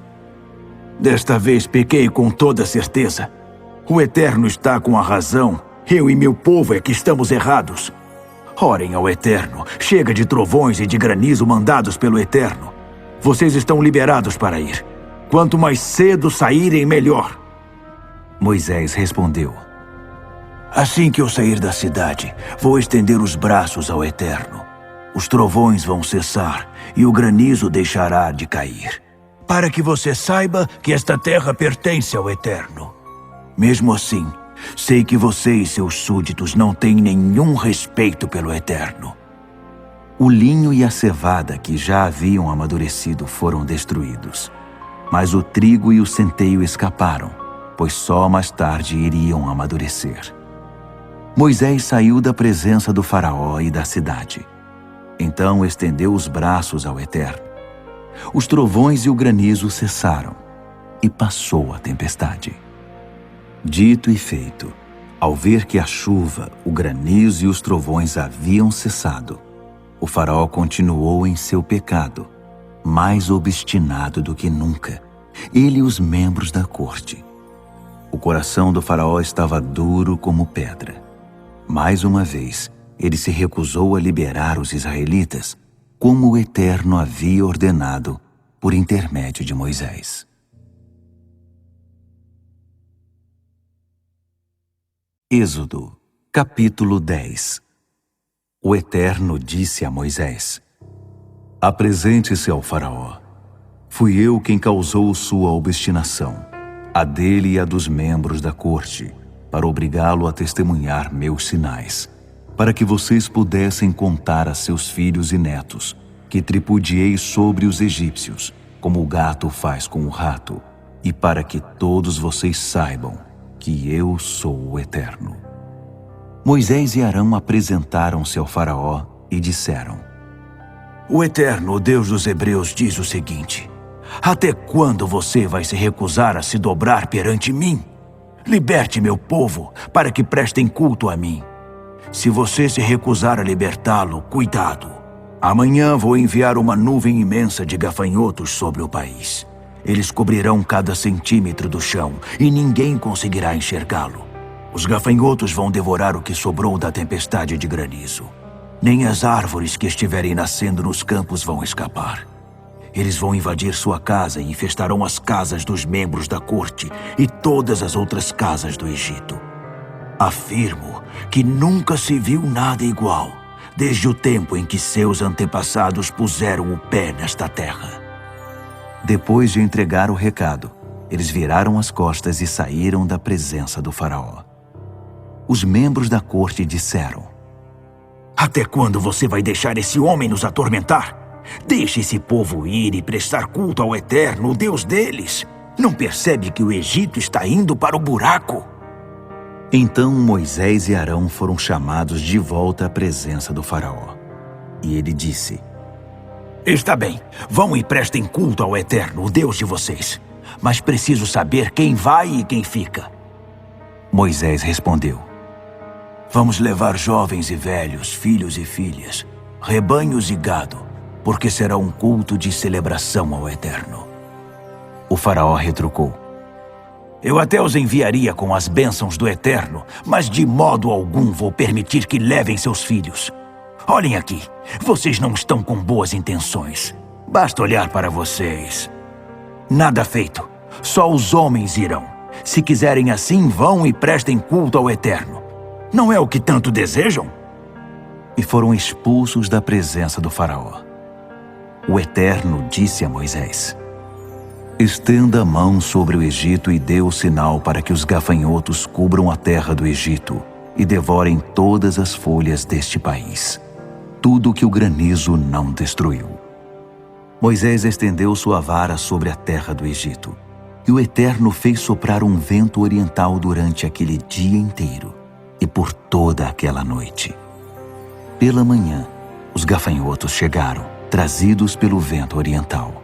Desta vez pequei com toda certeza. O Eterno está com a razão. Eu e meu povo é que estamos errados. Orem ao Eterno. Chega de trovões e de granizo mandados pelo Eterno. Vocês estão liberados para ir. Quanto mais cedo saírem, melhor. Moisés respondeu: Assim que eu sair da cidade, vou estender os braços ao Eterno. Os trovões vão cessar e o granizo deixará de cair, para que você saiba que esta terra pertence ao Eterno. Mesmo assim, sei que você e seus súditos não têm nenhum respeito pelo Eterno. O linho e a cevada que já haviam amadurecido foram destruídos, mas o trigo e o centeio escaparam, pois só mais tarde iriam amadurecer. Moisés saiu da presença do faraó e da cidade. Então estendeu os braços ao Eterno. Os trovões e o granizo cessaram, e passou a tempestade. Dito e feito, ao ver que a chuva, o granizo e os trovões haviam cessado, o faraó continuou em seu pecado, mais obstinado do que nunca, ele e os membros da corte. O coração do faraó estava duro como pedra. Mais uma vez, ele se recusou a liberar os israelitas, como o Eterno havia ordenado por intermédio de Moisés. Êxodo, capítulo 10. O Eterno disse a Moisés: Apresente-se ao faraó. Fui eu quem causou sua obstinação, a dele e a dos membros da corte, para obrigá-lo a testemunhar meus sinais, para que vocês pudessem contar a seus filhos e netos que tripudiei sobre os egípcios, como o gato faz com o rato, e para que todos vocês saibam que eu sou o Eterno. Moisés e Arão apresentaram-se ao faraó e disseram: O Eterno, o Deus dos Hebreus, diz o seguinte: Até quando você vai se recusar a se dobrar perante mim? Liberte meu povo, para que prestem culto a mim. Se você se recusar a libertá-lo, cuidado. Amanhã vou enviar uma nuvem imensa de gafanhotos sobre o país. Eles cobrirão cada centímetro do chão e ninguém conseguirá enxergá-lo. Os gafanhotos vão devorar o que sobrou da tempestade de granizo. Nem as árvores que estiverem nascendo nos campos vão escapar. Eles vão invadir sua casa e infestarão as casas dos membros da corte e todas as outras casas do Egito. Afirmo que nunca se viu nada igual, desde o tempo em que seus antepassados puseram o pé nesta terra. Depois de entregar o recado, eles viraram as costas e saíram da presença do faraó. Os membros da corte disseram: Até quando você vai deixar esse homem nos atormentar? Deixe esse povo ir e prestar culto ao Eterno, o Deus deles. Não percebe que o Egito está indo para o buraco? Então Moisés e Arão foram chamados de volta à presença do faraó. E ele disse: Está bem, vão e prestem culto ao Eterno, o Deus de vocês. Mas preciso saber quem vai e quem fica. Moisés respondeu: Vamos levar jovens e velhos, filhos e filhas, rebanhos e gado, porque será um culto de celebração ao Eterno. O faraó retrucou: Eu até os enviaria com as bênçãos do Eterno, mas de modo algum vou permitir que levem seus filhos. Olhem aqui, vocês não estão com boas intenções. Basta olhar para vocês. Nada feito. Só os homens irão. Se quiserem assim, vão e prestem culto ao Eterno. Não é o que tanto desejam? E foram expulsos da presença do faraó. O Eterno disse a Moisés: estenda a mão sobre o Egito e dê o sinal para que os gafanhotos cubram a terra do Egito e devorem todas as folhas deste país, tudo que o granizo não destruiu. Moisés estendeu sua vara sobre a terra do Egito, e o Eterno fez soprar um vento oriental durante aquele dia inteiro e por toda aquela noite. Pela manhã, os gafanhotos chegaram, trazidos pelo vento oriental.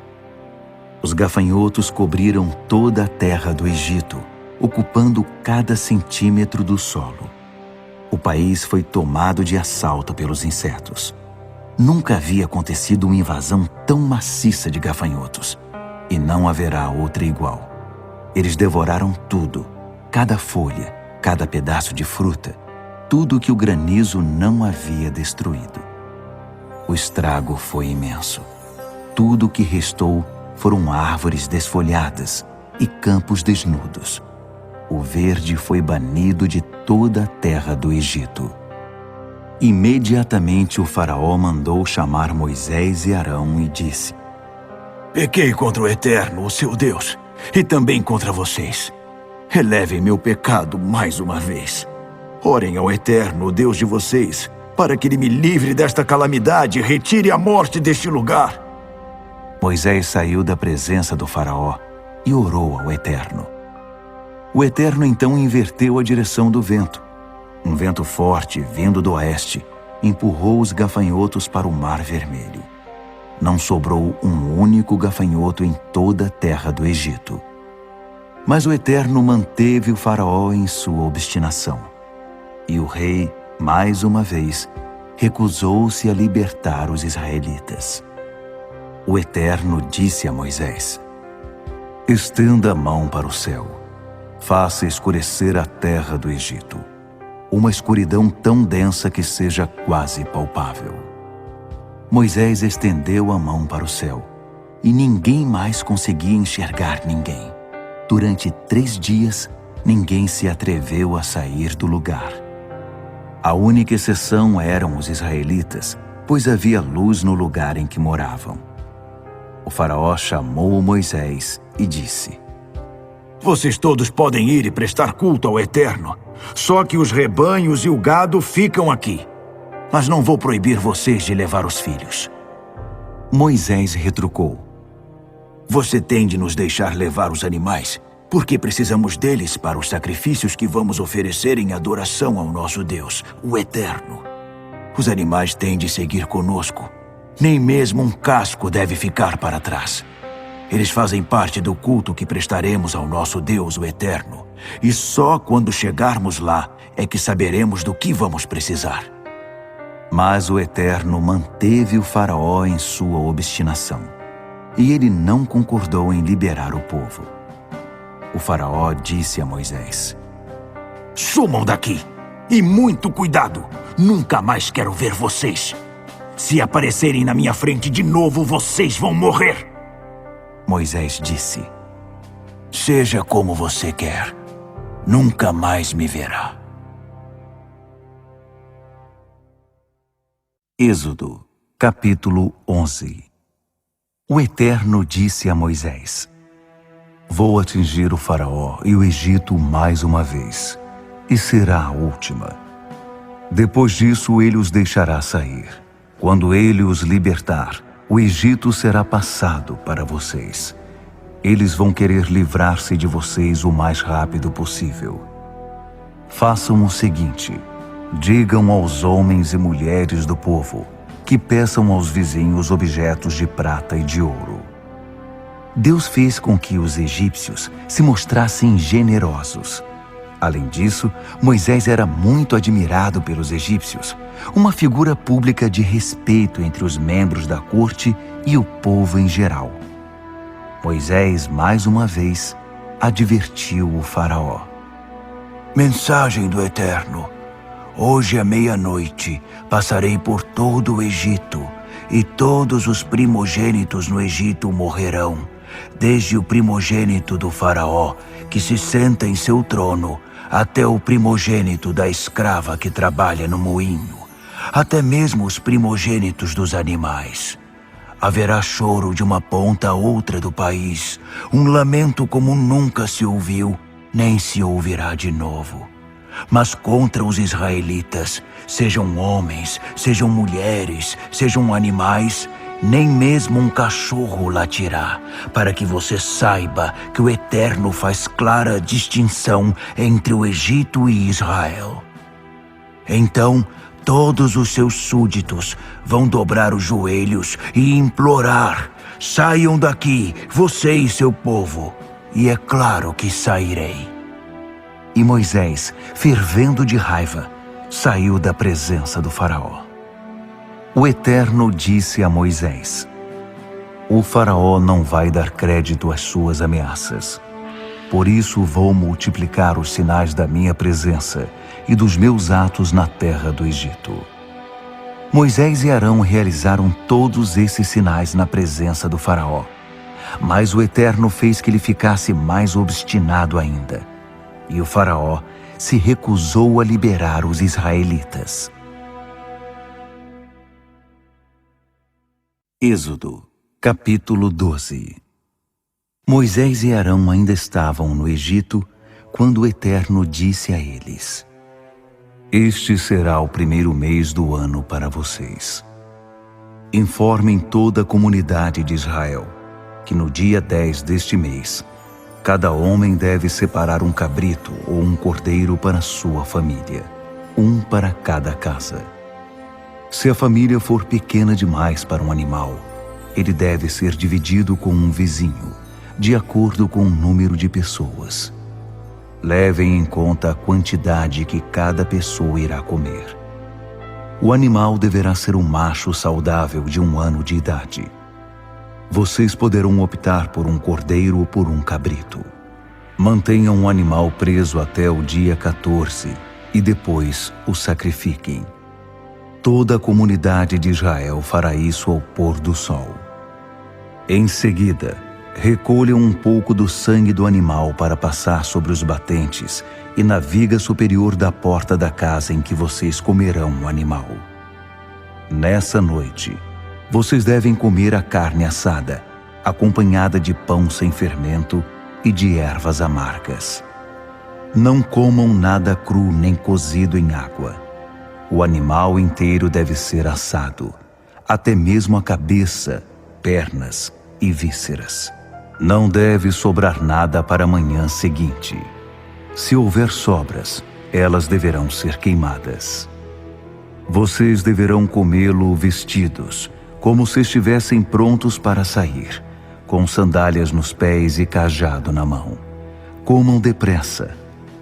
Os gafanhotos cobriram toda a terra do Egito, ocupando cada centímetro do solo. O país foi tomado de assalto pelos insetos. Nunca havia acontecido uma invasão tão maciça de gafanhotos, e não haverá outra igual. Eles devoraram tudo, cada folha, cada pedaço de fruta, tudo que o granizo não havia destruído. O estrago foi imenso. Tudo o que restou foram árvores desfolhadas e campos desnudos. O verde foi banido de toda a terra do Egito. Imediatamente o faraó mandou chamar Moisés e Arão e disse: pequei contra o Eterno, o seu Deus, e também contra vocês. Relevem meu pecado mais uma vez. Orem ao Eterno, o Deus de vocês, para que Ele me livre desta calamidade e retire a morte deste lugar. Moisés saiu da presença do faraó e orou ao Eterno. O Eterno então inverteu a direção do vento. Um vento forte, vindo do oeste, empurrou os gafanhotos para o Mar Vermelho. Não sobrou um único gafanhoto em toda a terra do Egito. Mas o Eterno manteve o faraó em sua obstinação. E o rei, mais uma vez, recusou-se a libertar os israelitas. O Eterno disse a Moisés: estenda a mão para o céu. Faça escurecer a terra do Egito, uma escuridão tão densa que seja quase palpável. Moisés estendeu a mão para o céu, e ninguém mais conseguia enxergar ninguém. Durante 3 dias, ninguém se atreveu a sair do lugar. A única exceção eram os israelitas, pois havia luz no lugar em que moravam. O faraó chamou Moisés e disse: vocês todos podem ir e prestar culto ao Eterno, só que os rebanhos e o gado ficam aqui. Mas não vou proibir vocês de levar os filhos. Moisés retrucou: você tem de nos deixar levar os animais, porque precisamos deles para os sacrifícios que vamos oferecer em adoração ao nosso Deus, o Eterno. Os animais têm de seguir conosco. Nem mesmo um casco deve ficar para trás. Eles fazem parte do culto que prestaremos ao nosso Deus, o Eterno. E só quando chegarmos lá é que saberemos do que vamos precisar. Mas o Eterno manteve o faraó em sua obstinação, e ele não concordou em liberar o povo. O faraó disse a Moisés: sumam daqui! E muito cuidado! Nunca mais quero ver vocês! Se aparecerem na minha frente de novo, vocês vão morrer! Moisés disse: seja como você quer. Nunca mais me verá. Êxodo, capítulo 11. O Eterno disse a Moisés: vou atingir o faraó e o Egito mais uma vez, e será a última. Depois disso ele os deixará sair. Quando ele os libertar, o Egito será passado para vocês. Eles vão querer livrar-se de vocês o mais rápido possível. Façam o seguinte: digam aos homens e mulheres do povo que peçam aos vizinhos objetos de prata e de ouro. Deus fez com que os egípcios se mostrassem generosos. Além disso, Moisés era muito admirado pelos egípcios, uma figura pública de respeito entre os membros da corte e o povo em geral. Moisés, mais uma vez, advertiu o faraó: mensagem do Eterno. Hoje à meia-noite passarei por todo o Egito, e todos os primogênitos no Egito morrerão, desde o primogênito do faraó, que se senta em seu trono, até o primogênito da escrava que trabalha no moinho, até mesmo os primogênitos dos animais. Haverá choro de uma ponta a outra do país, um lamento como nunca se ouviu, nem se ouvirá de novo. Mas contra os israelitas, sejam homens, sejam mulheres, sejam animais, nem mesmo um cachorro latirá, para que você saiba que o Eterno faz clara distinção entre o Egito e Israel. Então, todos os seus súditos vão dobrar os joelhos e implorar: saiam daqui, você e seu povo. E é claro que sairei. E Moisés, fervendo de raiva, saiu da presença do faraó. O Eterno disse a Moisés: o faraó não vai dar crédito às suas ameaças. Por isso vou multiplicar os sinais da minha presença e dos meus atos na terra do Egito. Moisés e Arão realizaram todos esses sinais na presença do faraó. Mas o Eterno fez que ele ficasse mais obstinado ainda. E o faraó se recusou a liberar os israelitas. Êxodo, capítulo 12. Moisés e Arão ainda estavam no Egito quando o Eterno disse a eles: este será o primeiro mês do ano para vocês. Informem toda a comunidade de Israel que no dia 10 deste mês, cada homem deve separar um cabrito ou um cordeiro para sua família, um para cada casa. Se a família for pequena demais para um animal, ele deve ser dividido com um vizinho, de acordo com o número de pessoas. Levem em conta a quantidade que cada pessoa irá comer. O animal deverá ser um macho saudável de 1 ano de idade. Vocês poderão optar por um cordeiro ou por um cabrito. Mantenham o animal preso até o dia 14 e depois o sacrifiquem. Toda a comunidade de Israel fará isso ao pôr do sol. Em seguida, recolham um pouco do sangue do animal para passar sobre os batentes e na viga superior da porta da casa em que vocês comerão o animal. Nessa noite, vocês devem comer a carne assada, acompanhada de pão sem fermento e de ervas amargas. Não comam nada cru nem cozido em água. O animal inteiro deve ser assado, até mesmo a cabeça, pernas e vísceras. Não deve sobrar nada para a manhã seguinte. Se houver sobras, elas deverão ser queimadas. Vocês deverão comê-lo vestidos, como se estivessem prontos para sair, com sandálias nos pés e cajado na mão. Comam depressa,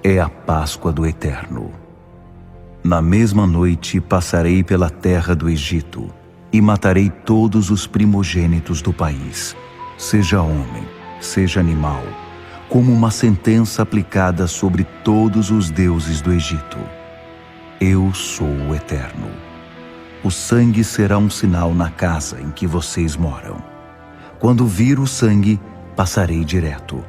é a Páscoa do Eterno. Na mesma noite passarei pela terra do Egito e matarei todos os primogênitos do país, seja homem, seja animal, como uma sentença aplicada sobre todos os deuses do Egito. Eu sou o Eterno. O sangue será um sinal na casa em que vocês moram. Quando vir o sangue, passarei direto,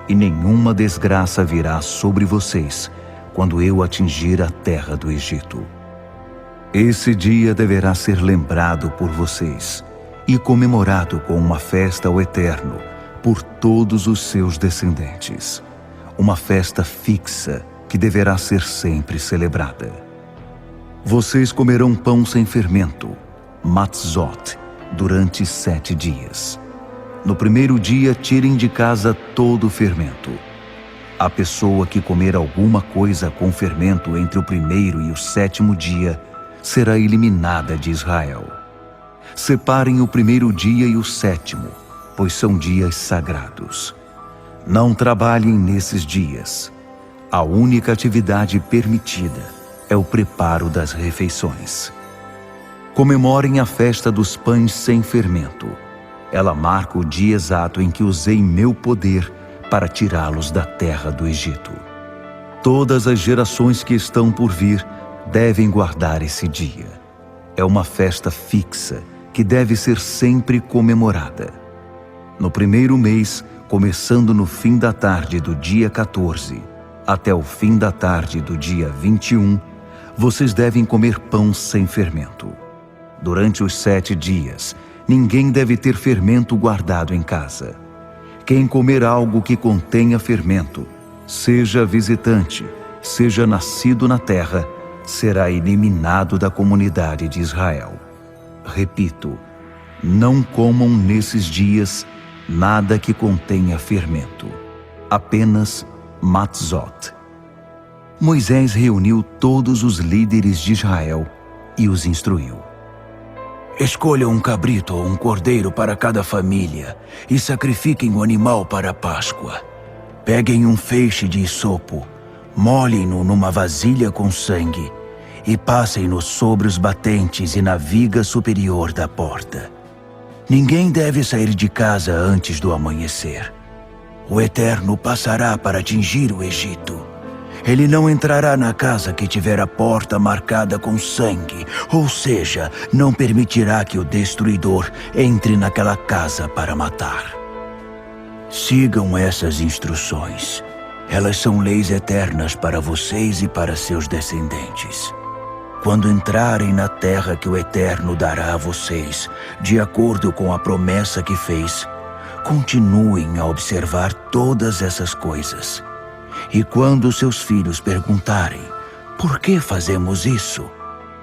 e nenhuma desgraça virá sobre vocês quando eu atingir a terra do Egito. Esse dia deverá ser lembrado por vocês e comemorado com uma festa ao Eterno por todos os seus descendentes. Uma festa fixa que deverá ser sempre celebrada. Vocês comerão pão sem fermento, matzot, durante 7 dias. No primeiro dia, tirem de casa todo o fermento. A pessoa que comer alguma coisa com fermento entre o primeiro e o 7º dia será eliminada de Israel. Separem o primeiro dia e o 7º, pois são dias sagrados. Não trabalhem nesses dias. A única atividade permitida é o preparo das refeições. Comemorem a festa dos pães sem fermento. Ela marca o dia exato em que usei meu poder para tirá-los da terra do Egito. Todas as gerações que estão por vir devem guardar esse dia. É uma festa fixa que deve ser sempre comemorada. No primeiro mês, começando no fim da tarde do dia 14, até o fim da tarde do dia 21, vocês devem comer pão sem fermento. Durante os 7 dias, ninguém deve ter fermento guardado em casa. Quem comer algo que contenha fermento, seja visitante, seja nascido na terra, será eliminado da comunidade de Israel. Repito, não comam nesses dias nada que contenha fermento, apenas matzot. Moisés reuniu todos os líderes de Israel e os instruiu. Escolham um cabrito ou um cordeiro para cada família e sacrifiquem o animal para a Páscoa. Peguem um feixe de isopo, molhem-no numa vasilha com sangue e passem-no sobre os batentes e na viga superior da porta. Ninguém deve sair de casa antes do amanhecer. O Eterno passará para atingir o Egito. Ele não entrará na casa que tiver a porta marcada com sangue, ou seja, não permitirá que o destruidor entre naquela casa para matar. Sigam essas instruções. Elas são leis eternas para vocês e para seus descendentes. Quando entrarem na terra que o Eterno dará a vocês, de acordo com a promessa que fez, continuem a observar todas essas coisas. E quando seus filhos perguntarem, por que fazemos isso?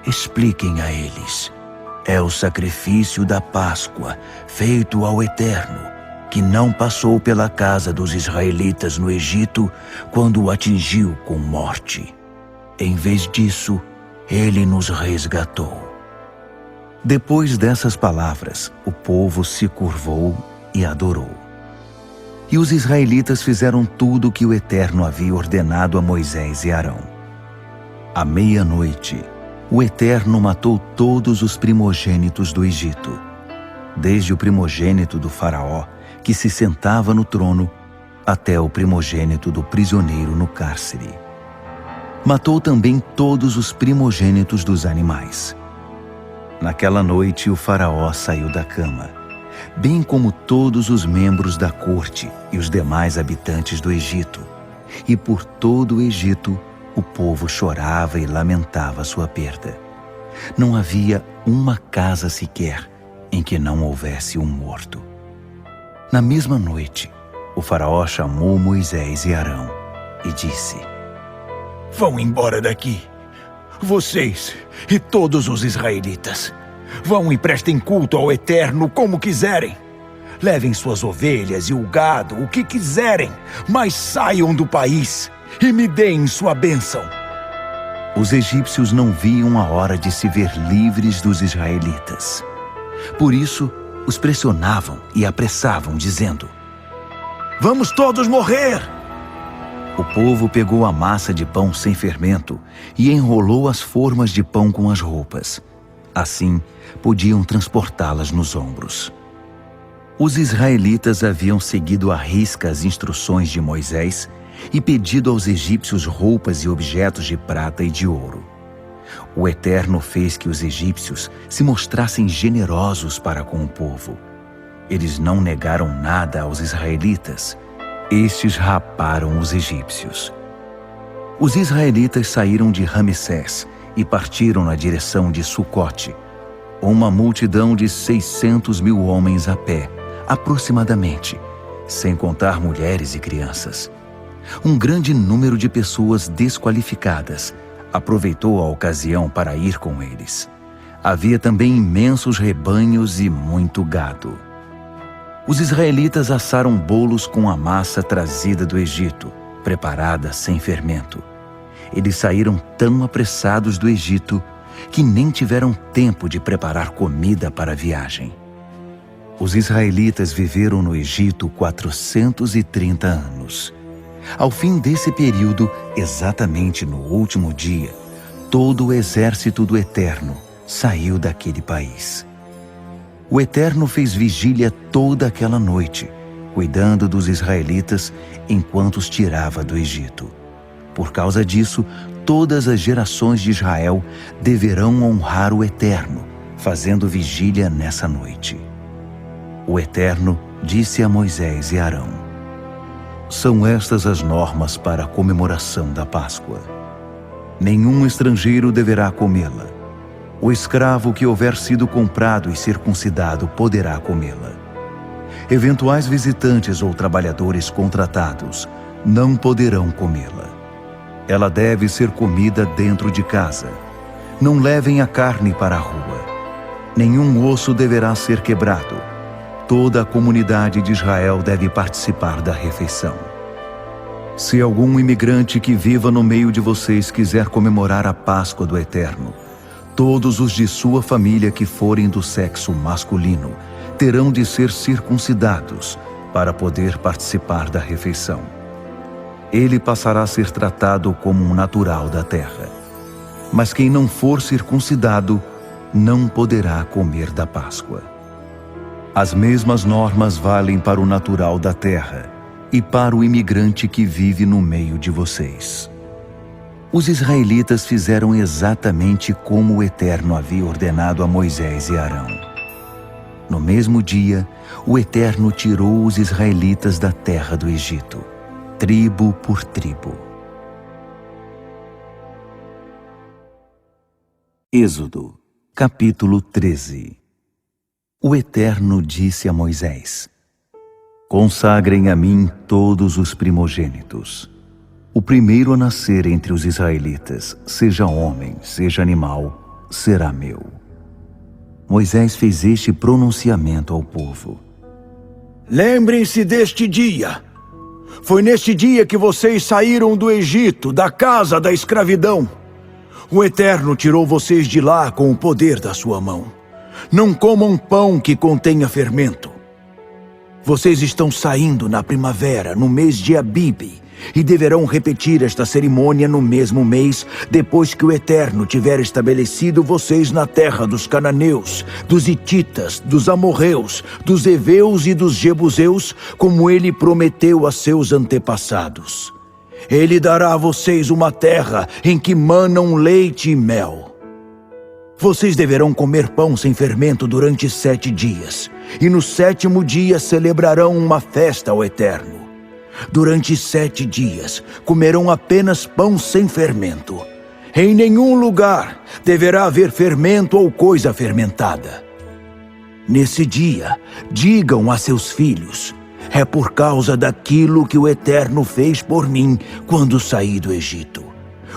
Expliquem a eles. É o sacrifício da Páscoa, feito ao Eterno, que não passou pela casa dos israelitas no Egito quando o atingiu com morte. Em vez disso, Ele nos resgatou. Depois dessas palavras, o povo se curvou e adorou. E os israelitas fizeram tudo o que o Eterno havia ordenado a Moisés e Arão. À meia-noite, o Eterno matou todos os primogênitos do Egito, desde o primogênito do faraó, que se sentava no trono, até o primogênito do prisioneiro no cárcere. Matou também todos os primogênitos dos animais. Naquela noite o faraó saiu da cama, bem como todos os membros da corte e os demais habitantes do Egito. E por todo o Egito o povo chorava e lamentava sua perda. Não havia uma casa sequer em que não houvesse um morto. Na mesma noite, o faraó chamou Moisés e Arão e disse: Vão embora daqui, vocês e todos os israelitas. Vão e prestem culto ao Eterno como quiserem. Levem suas ovelhas e o gado, o que quiserem, mas saiam do país e me deem sua bênção. Os egípcios não viam a hora de se ver livres dos israelitas. Por isso, os pressionavam e apressavam, dizendo: Vamos todos morrer! O povo pegou a massa de pão sem fermento e enrolou as formas de pão com as roupas. Assim, podiam transportá-las nos ombros. Os israelitas haviam seguido à risca as instruções de Moisés e pedido aos egípcios roupas e objetos de prata e de ouro. O Eterno fez que os egípcios se mostrassem generosos para com o povo. Eles não negaram nada aos israelitas. Estes raparam os egípcios. Os israelitas saíram de Ramessés e partiram na direção de Sucote, uma multidão de 600.000 homens a pé, aproximadamente, sem contar mulheres e crianças. Um grande número de pessoas desqualificadas aproveitou a ocasião para ir com eles. Havia também imensos rebanhos e muito gado. Os israelitas assaram bolos com a massa trazida do Egito, preparada sem fermento. Eles saíram tão apressados do Egito que nem tiveram tempo de preparar comida para a viagem. Os israelitas viveram no Egito 430 anos. Ao fim desse período, exatamente no último dia, todo o exército do Eterno saiu daquele país. O Eterno fez vigília toda aquela noite, cuidando dos israelitas enquanto os tirava do Egito. Por causa disso, todas as gerações de Israel deverão honrar o Eterno, fazendo vigília nessa noite. O Eterno disse a Moisés e Arão: São estas as normas para a comemoração da Páscoa. Nenhum estrangeiro deverá comê-la. O escravo que houver sido comprado e circuncidado poderá comê-la. Eventuais visitantes ou trabalhadores contratados não poderão comê-la. Ela deve ser comida dentro de casa. Não levem a carne para a rua. Nenhum osso deverá ser quebrado. Toda a comunidade de Israel deve participar da refeição. Se algum imigrante que viva no meio de vocês quiser comemorar a Páscoa do Eterno, todos os de sua família que forem do sexo masculino terão de ser circuncidados para poder participar da refeição. Ele passará a ser tratado como um natural da terra. Mas quem não for circuncidado não poderá comer da Páscoa. As mesmas normas valem para o natural da terra e para o imigrante que vive no meio de vocês. Os israelitas fizeram exatamente como o Eterno havia ordenado a Moisés e Arão. No mesmo dia, o Eterno tirou os israelitas da terra do Egito, tribo por tribo. Êxodo, capítulo 13. O Eterno disse a Moisés: Consagrem a mim todos os primogênitos. O primeiro a nascer entre os israelitas, seja homem, seja animal, será meu. Moisés fez este pronunciamento ao povo: Lembrem-se deste dia. Foi neste dia que vocês saíram do Egito, da casa da escravidão. O Eterno tirou vocês de lá com o poder da sua mão. Não comam pão que contenha fermento. Vocês estão saindo na primavera, no mês de Abibe, e deverão repetir esta cerimônia no mesmo mês, depois que o Eterno tiver estabelecido vocês na terra dos cananeus, dos hititas, dos amorreus, dos heveus e dos jebuseus, como ele prometeu a seus antepassados. Ele dará a vocês uma terra em que manam leite e mel. Vocês deverão comer pão sem fermento durante 7 dias, e no 7º dia celebrarão uma festa ao Eterno. Durante 7 dias comerão apenas pão sem fermento. Em nenhum lugar deverá haver fermento ou coisa fermentada. Nesse dia, digam a seus filhos: é por causa daquilo que o Eterno fez por mim quando saí do Egito.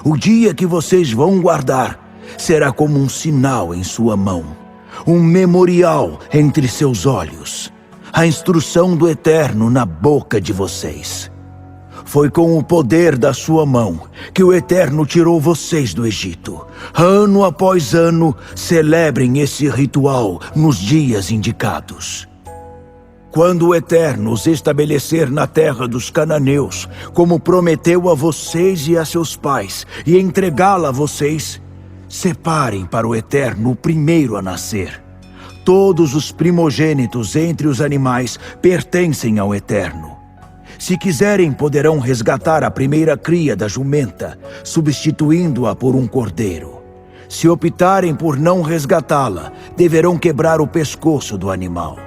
O dia que vocês vão guardar será como um sinal em sua mão, um memorial entre seus olhos, a instrução do Eterno na boca de vocês. Foi com o poder da sua mão que o Eterno tirou vocês do Egito. Ano após ano, celebrem esse ritual nos dias indicados. Quando o Eterno os estabelecer na terra dos cananeus, como prometeu a vocês e a seus pais, e entregá-la a vocês, separem para o Eterno o primeiro a nascer. Todos os primogênitos entre os animais pertencem ao Eterno. Se quiserem, poderão resgatar a primeira cria da jumenta, substituindo-a por um cordeiro. Se optarem por não resgatá-la, deverão quebrar o pescoço do animal.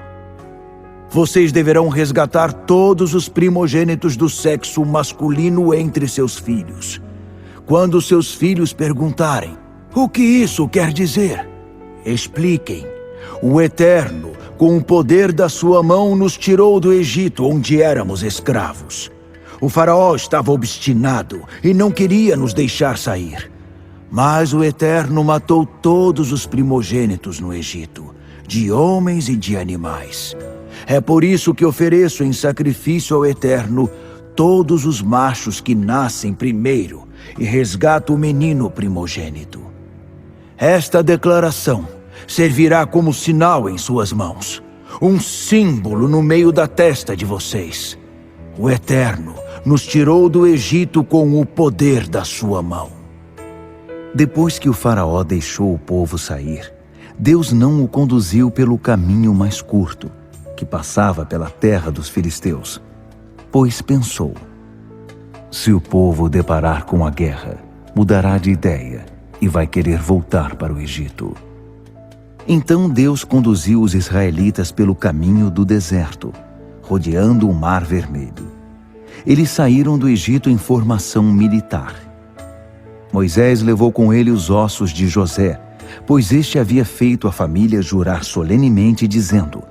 Vocês deverão resgatar todos os primogênitos do sexo masculino entre seus filhos. Quando seus filhos perguntarem: o que isso quer dizer? Expliquem: o Eterno, com o poder da sua mão, nos tirou do Egito, onde éramos escravos. O faraó estava obstinado e não queria nos deixar sair. Mas o Eterno matou todos os primogênitos no Egito, de homens e de animais. É por isso que ofereço em sacrifício ao Eterno todos os machos que nascem primeiro e resgato o menino primogênito. Esta declaração servirá como sinal em suas mãos, um símbolo no meio da testa de vocês. O Eterno nos tirou do Egito com o poder da sua mão. Depois que o faraó deixou o povo sair, Deus não o conduziu pelo caminho mais curto, que passava pela terra dos filisteus, pois pensou: se o povo deparar com a guerra, mudará de ideia e vai querer voltar para o Egito. Então Deus conduziu os israelitas pelo caminho do deserto, rodeando o Mar Vermelho. Eles saíram do Egito em formação militar. Moisés levou com ele os ossos de José, pois este havia feito a família jurar solenemente, dizendo: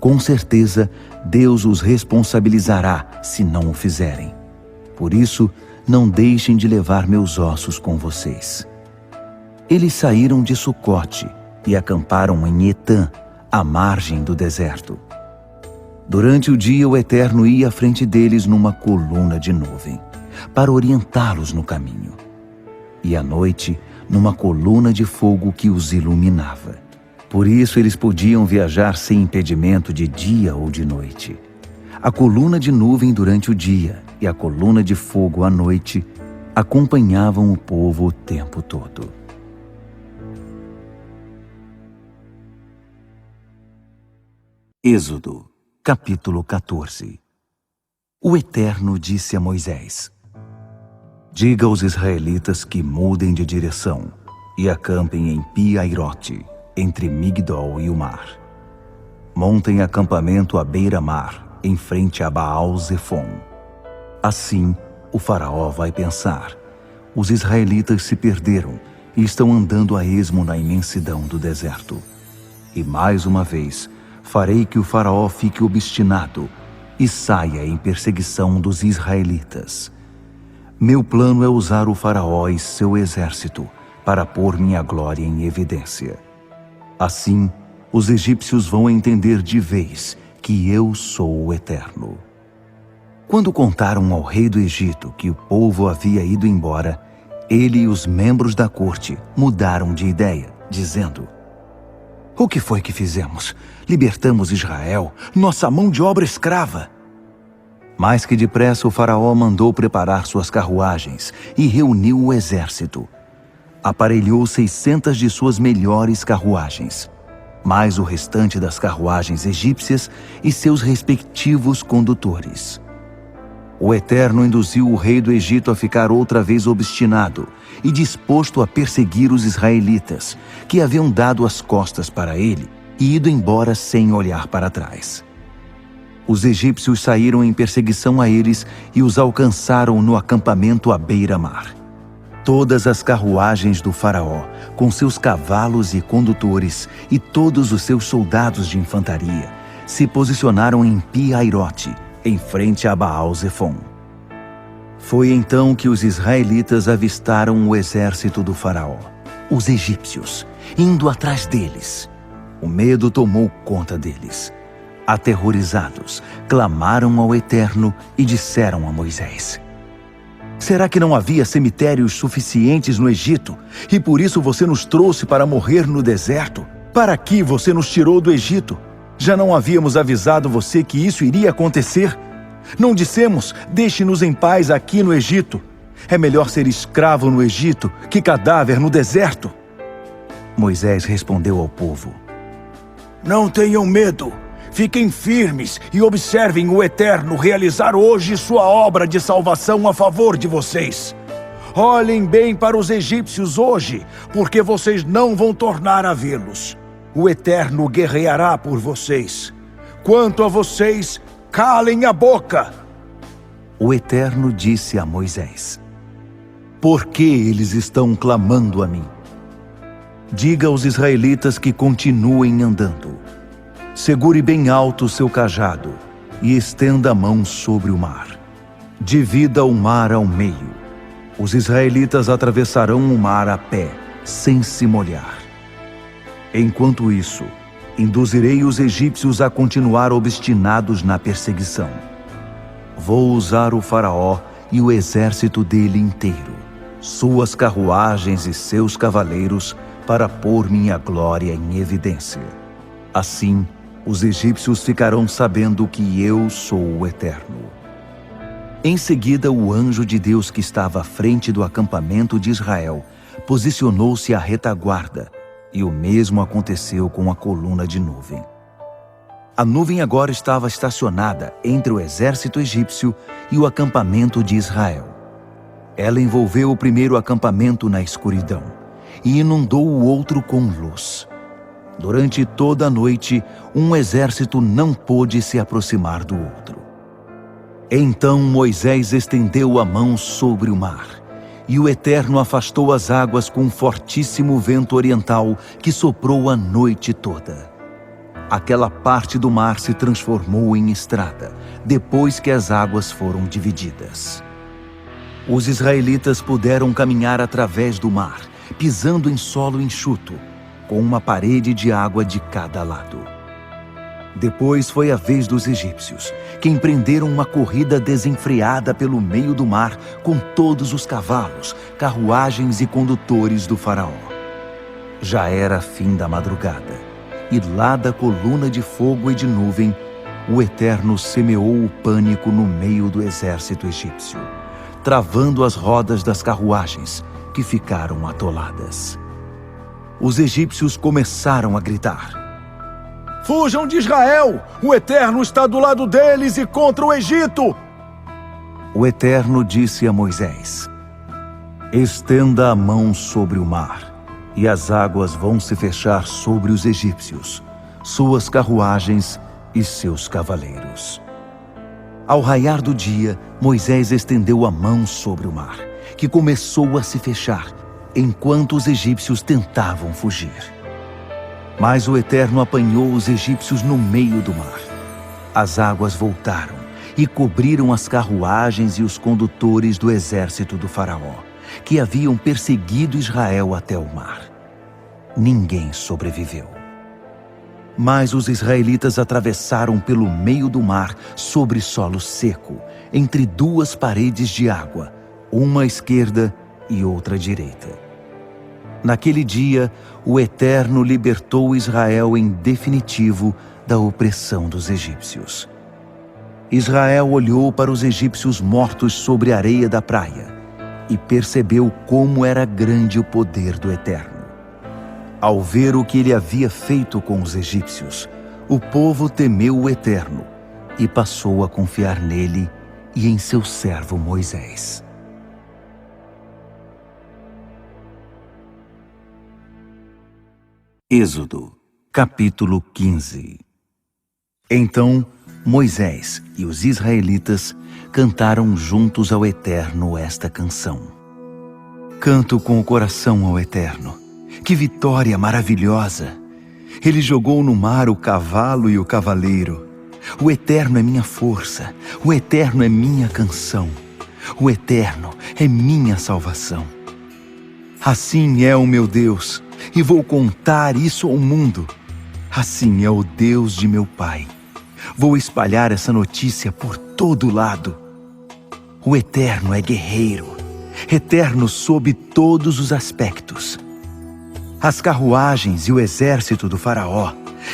com certeza Deus os responsabilizará se não o fizerem. Por isso, não deixem de levar meus ossos com vocês. Eles saíram de Sucote e acamparam em Etã, à margem do deserto. Durante o dia, o Eterno ia à frente deles numa coluna de nuvem, para orientá-los no caminho. E à noite, numa coluna de fogo que os iluminava. Por isso eles podiam viajar sem impedimento de dia ou de noite. A coluna de nuvem durante o dia e a coluna de fogo à noite acompanhavam o povo o tempo todo. Êxodo, capítulo 14. O Eterno disse a Moisés: diga aos israelitas que mudem de direção e acampem em Pi-Hairote, entre Migdol e o mar. Montem acampamento à beira-mar, em frente a Baal-Zefon. Assim, o faraó vai pensar: os israelitas se perderam e estão andando a esmo na imensidão do deserto. E mais uma vez, farei que o faraó fique obstinado e saia em perseguição dos israelitas. Meu plano é usar o faraó e seu exército para pôr minha glória em evidência. Assim, os egípcios vão entender de vez que eu sou o Eterno. Quando contaram ao rei do Egito que o povo havia ido embora, ele e os membros da corte mudaram de ideia, dizendo: o que foi que fizemos? Libertamos Israel, nossa mão de obra escrava. Mais que depressa o faraó mandou preparar suas carruagens e reuniu o exército. Aparelhou 600 de suas melhores carruagens, mais o restante das carruagens egípcias e seus respectivos condutores. O Eterno induziu o rei do Egito a ficar outra vez obstinado e disposto a perseguir os israelitas, que haviam dado as costas para ele e ido embora sem olhar para trás. Os egípcios saíram em perseguição a eles e os alcançaram no acampamento à beira-mar. Todas as carruagens do faraó, com seus cavalos e condutores, e todos os seus soldados de infantaria, se posicionaram em Pi-Hairote, em frente a Baal-Zefon. Foi então que os israelitas avistaram o exército do faraó, os egípcios, indo atrás deles. O medo tomou conta deles. Aterrorizados, clamaram ao Eterno e disseram a Moisés: será que não havia cemitérios suficientes no Egito, e por isso você nos trouxe para morrer no deserto? Para que você nos tirou do Egito? Já não havíamos avisado você que isso iria acontecer? Não dissemos: deixe-nos em paz aqui no Egito? É melhor ser escravo no Egito que cadáver no deserto. Moisés respondeu ao povo: não tenham medo. Fiquem firmes e observem o Eterno realizar hoje sua obra de salvação a favor de vocês. Olhem bem para os egípcios hoje, porque vocês não vão tornar a vê-los. O Eterno guerreará por vocês. Quanto a vocês, calem a boca. O Eterno disse a Moisés: por que eles estão clamando a mim? Diga aos israelitas que continuem andando. Segure bem alto o seu cajado e estenda a mão sobre o mar. Divida o mar ao meio. Os israelitas atravessarão o mar a pé, sem se molhar. Enquanto isso, induzirei os egípcios a continuar obstinados na perseguição. Vou usar o faraó e o exército dele inteiro, suas carruagens e seus cavaleiros, para pôr minha glória em evidência. Assim, os egípcios ficarão sabendo que eu sou o Eterno. Em seguida, o anjo de Deus que estava à frente do acampamento de Israel posicionou-se à retaguarda, e o mesmo aconteceu com a coluna de nuvem. A nuvem agora estava estacionada entre o exército egípcio e o acampamento de Israel. Ela envolveu o primeiro acampamento na escuridão e inundou o outro com luz. Durante toda a noite, um exército não pôde se aproximar do outro. Então Moisés estendeu a mão sobre o mar, e o Eterno afastou as águas com um fortíssimo vento oriental que soprou a noite toda. Aquela parte do mar se transformou em estrada, depois que as águas foram divididas. Os israelitas puderam caminhar através do mar, pisando em solo enxuto, com uma parede de água de cada lado. Depois foi a vez dos egípcios, que empreenderam uma corrida desenfreada pelo meio do mar com todos os cavalos, carruagens e condutores do faraó. Já era fim da madrugada, e lá da coluna de fogo e de nuvem, o Eterno semeou o pânico no meio do exército egípcio, travando as rodas das carruagens, que ficaram atoladas. Os egípcios começaram a gritar: Fujam de Israel! O Eterno está do lado deles e contra o Egito! O Eterno disse a Moisés: Estenda a mão sobre o mar, e as águas vão se fechar sobre os egípcios, suas carruagens e seus cavaleiros. Ao raiar do dia, Moisés estendeu a mão sobre o mar, que começou a se fechar, enquanto os egípcios tentavam fugir. Mas o Eterno apanhou os egípcios no meio do mar. As águas voltaram e cobriram as carruagens e os condutores do exército do faraó, que haviam perseguido Israel até o mar. Ninguém sobreviveu. Mas os israelitas atravessaram pelo meio do mar sobre solo seco, entre duas paredes de água, uma à esquerda e outra à direita. Naquele dia, o Eterno libertou Israel em definitivo da opressão dos egípcios. Israel olhou para os egípcios mortos sobre a areia da praia e percebeu como era grande o poder do Eterno. Ao ver o que ele havia feito com os egípcios, o povo temeu o Eterno e passou a confiar nele e em seu servo Moisés. Êxodo, capítulo 15. Então Moisés e os israelitas cantaram juntos ao Eterno esta canção. Canto com o coração ao Eterno. Que vitória maravilhosa! Ele jogou no mar o cavalo e o cavaleiro. O Eterno é minha força, o Eterno é minha canção. O Eterno é minha salvação. Assim é o meu Deus, e vou contar isso ao mundo. Assim é o Deus de meu pai. Vou espalhar essa notícia por todo lado. O Eterno é guerreiro, eterno sob todos os aspectos. As carruagens e o exército do faraó,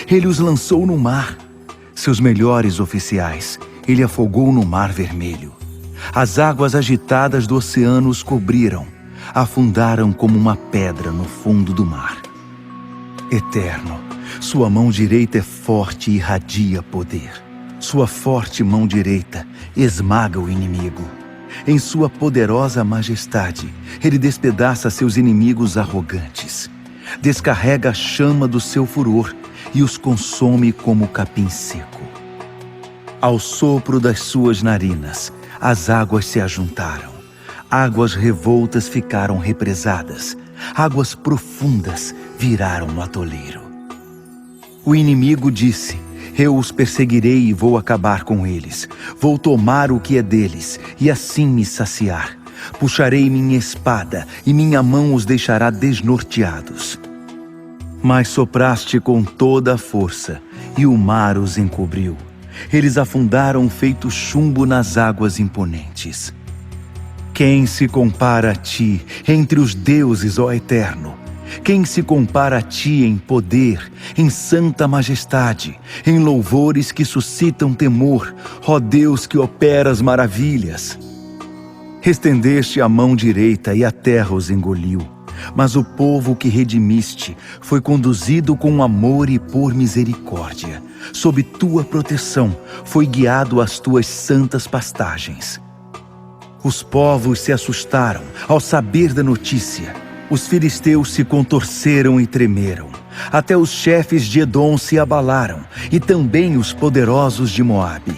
ele os lançou no mar. Seus melhores oficiais, ele afogou no mar vermelho. As águas agitadas do oceano os cobriram, afundaram como uma pedra no fundo do mar. Eterno, sua mão direita é forte e irradia poder. Sua forte mão direita esmaga o inimigo. Em sua poderosa majestade, ele despedaça seus inimigos arrogantes. Descarrega a chama do seu furor e os consome como capim seco. Ao sopro das suas narinas, as águas se ajuntaram. Águas revoltas ficaram represadas. Águas profundas viraram um atoleiro. O inimigo disse: Eu os perseguirei e vou acabar com eles. Vou tomar o que é deles e assim me saciar. Puxarei minha espada e minha mão os deixará desnorteados. Mas sopraste com toda a força e o mar os encobriu. Eles afundaram feito chumbo nas águas imponentes. Quem se compara a ti entre os deuses, ó Eterno? Quem se compara a ti em poder, em santa majestade, em louvores que suscitam temor, ó Deus que operas maravilhas? Estendeste a mão direita e a terra os engoliu, mas o povo que redimiste foi conduzido com amor e por misericórdia. Sob tua proteção foi guiado às tuas santas pastagens. Os povos se assustaram ao saber da notícia. Os filisteus se contorceram e tremeram. Até os chefes de Edom se abalaram, e também os poderosos de Moabe.